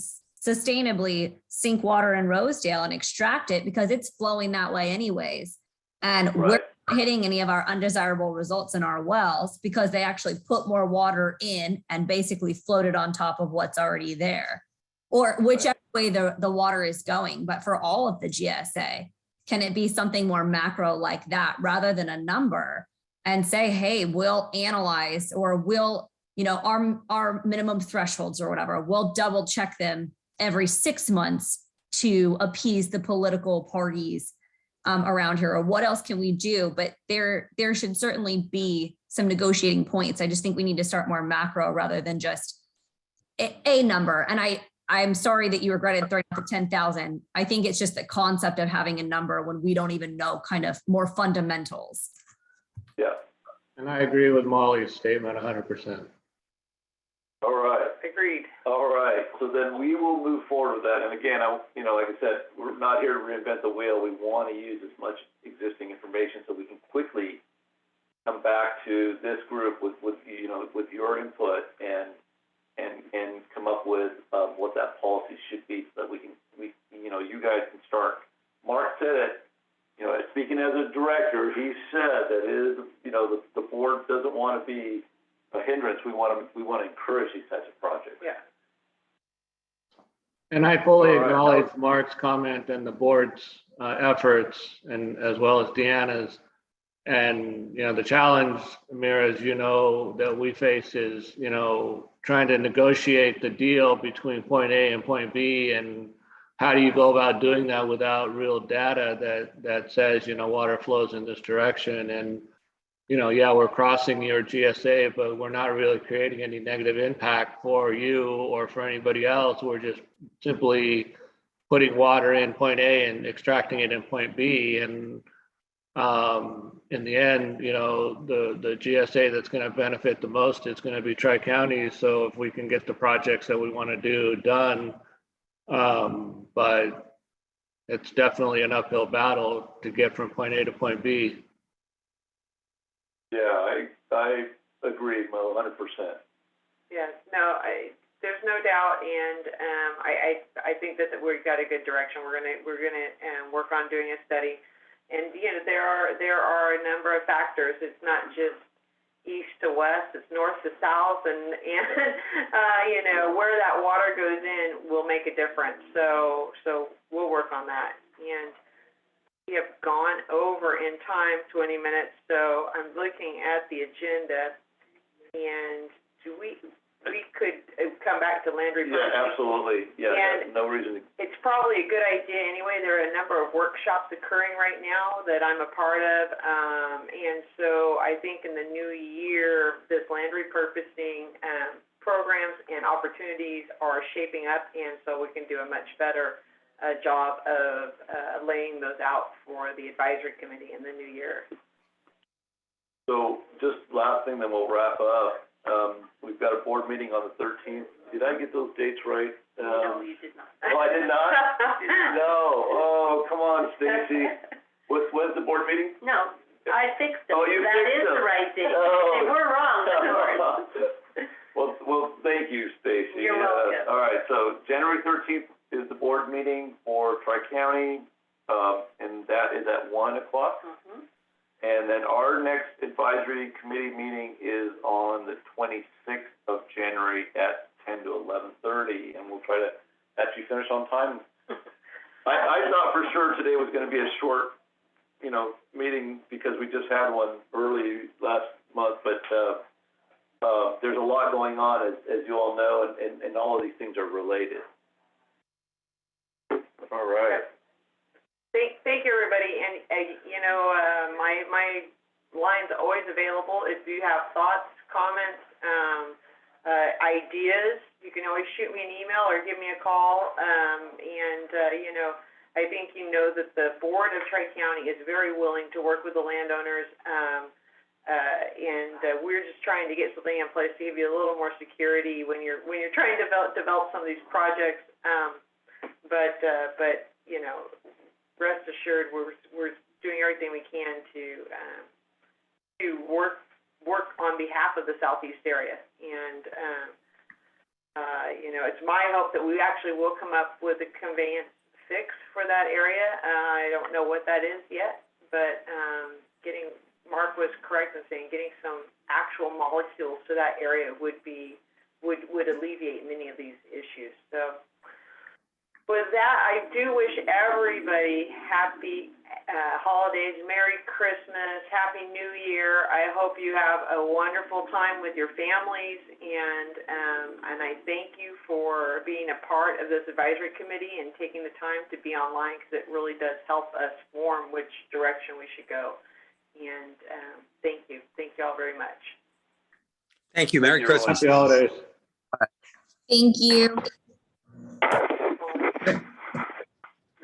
sustainably sink water in Rosedale and extract it because it's flowing that way anyways. And we're not hitting any of our undesirable results in our wells because they actually put more water in and basically float it on top of what's already there, or whichever way the water is going. But for all of the GSA, can it be something more macro like that rather than a number, and say, hey, we'll analyze, or we'll, our minimum thresholds or whatever, we'll double check them every 6 months to appease the political parties around here, or what else can we do? But there should certainly be some negotiating points. I just think we need to start more macro rather than just a number. And I'm sorry that you regretted throwing out the 10,000. I think it's just the concept of having a number when we don't even know kind of more fundamentals. Yeah. And I agree with Molly's statement 100%. All right. Agreed. All right. So then we will move forward with that. And again, like I said, we're not here to reinvent the wheel. We want to use as much existing information so we can quickly come back to this group with your input and come up with what that policy should be, so that you guys can start. Mark said it, speaking as a director, he said that it is, the board doesn't want to be a hindrance. We want to encourage these types of projects. Yeah. And I fully acknowledge Mark's comment and the board's efforts, and as well as Deanna's. And, the challenge, Amir, as you know, that we face is, trying to negotiate the deal between point A and point B. And how do you go about doing that without real data that says, water flows in this direction? And, we're crossing your GSA, but we're not really creating any negative impact for you or for anybody else. We're just simply putting water in point A and extracting it in point B. And in the end, the GSA that's going to benefit the most is going to be Tri-County. So if we can get the projects that we want to do done, but it's definitely an uphill battle to get from point A to point B. Yeah, I agree, Mo, 100%. Yes, no, there's no doubt, and I think that we've got a good direction. We're gonna work on doing a study, and there are a number of factors. It's not just east to west; it's north to south, and where that water goes in will make a difference. So we'll work on that, and we have gone over in time 20 minutes. So I'm looking at the agenda, and we could come back to land repurposing. Yeah, absolutely. Yeah, And no reason to. It's probably a good idea anyway. There are a number of workshops occurring right now that I'm a part of. And so I think in the new year, this land repurposing programs and opportunities are shaping up. And so we can do a much better job of laying those out for the advisory committee in the new year. So just last thing, then we'll wrap up. We've got a board meeting on the 13th. Did I get those dates right? No, you did not. Oh, I did not? No. Oh, come on, Stacy. When's the board meeting? No, I fixed it. Oh, you That fixed is them. the right date. Oh. They were wrong, but yours. Well, thank you, Stacy. You're welcome. All right, so January 13th is the board meeting for Tri-County, and that is at 1 o'clock. Mhm. And then our next advisory committee meeting is on the 26th of January at 10 to 11:30, and we'll try to actually finish on time. I thought for sure today was going to be a short, meeting because we just had one early last month, but there's a lot going on, as you all know, and all of these things are related. All right. Thank you, everybody, and my line's always available. If you have thoughts, comments, ideas, you can always shoot me an email or give me a call. I think that the board of Tri-County is very willing to work with the landowners, and we're just trying to get something in place to give you a little more security when you're trying to develop some of these projects. But rest assured, we're doing everything we can to work on behalf of the southeast area, and it's my hope that we actually will come up with a conveyance fix for that area. I don't know what that is yet, but Mark was correct in saying getting some actual molecules to that area would alleviate many of these issues. So with that, I do wish everybody happy holidays, Merry Christmas, Happy New Year. I hope you have a wonderful time with your families, and I thank you for being a part of this advisory committee and taking the time to be online, because it really does help us form which direction we should go. And thank you all very much. Thank you. Merry Christmas. Happy holidays. Thank you.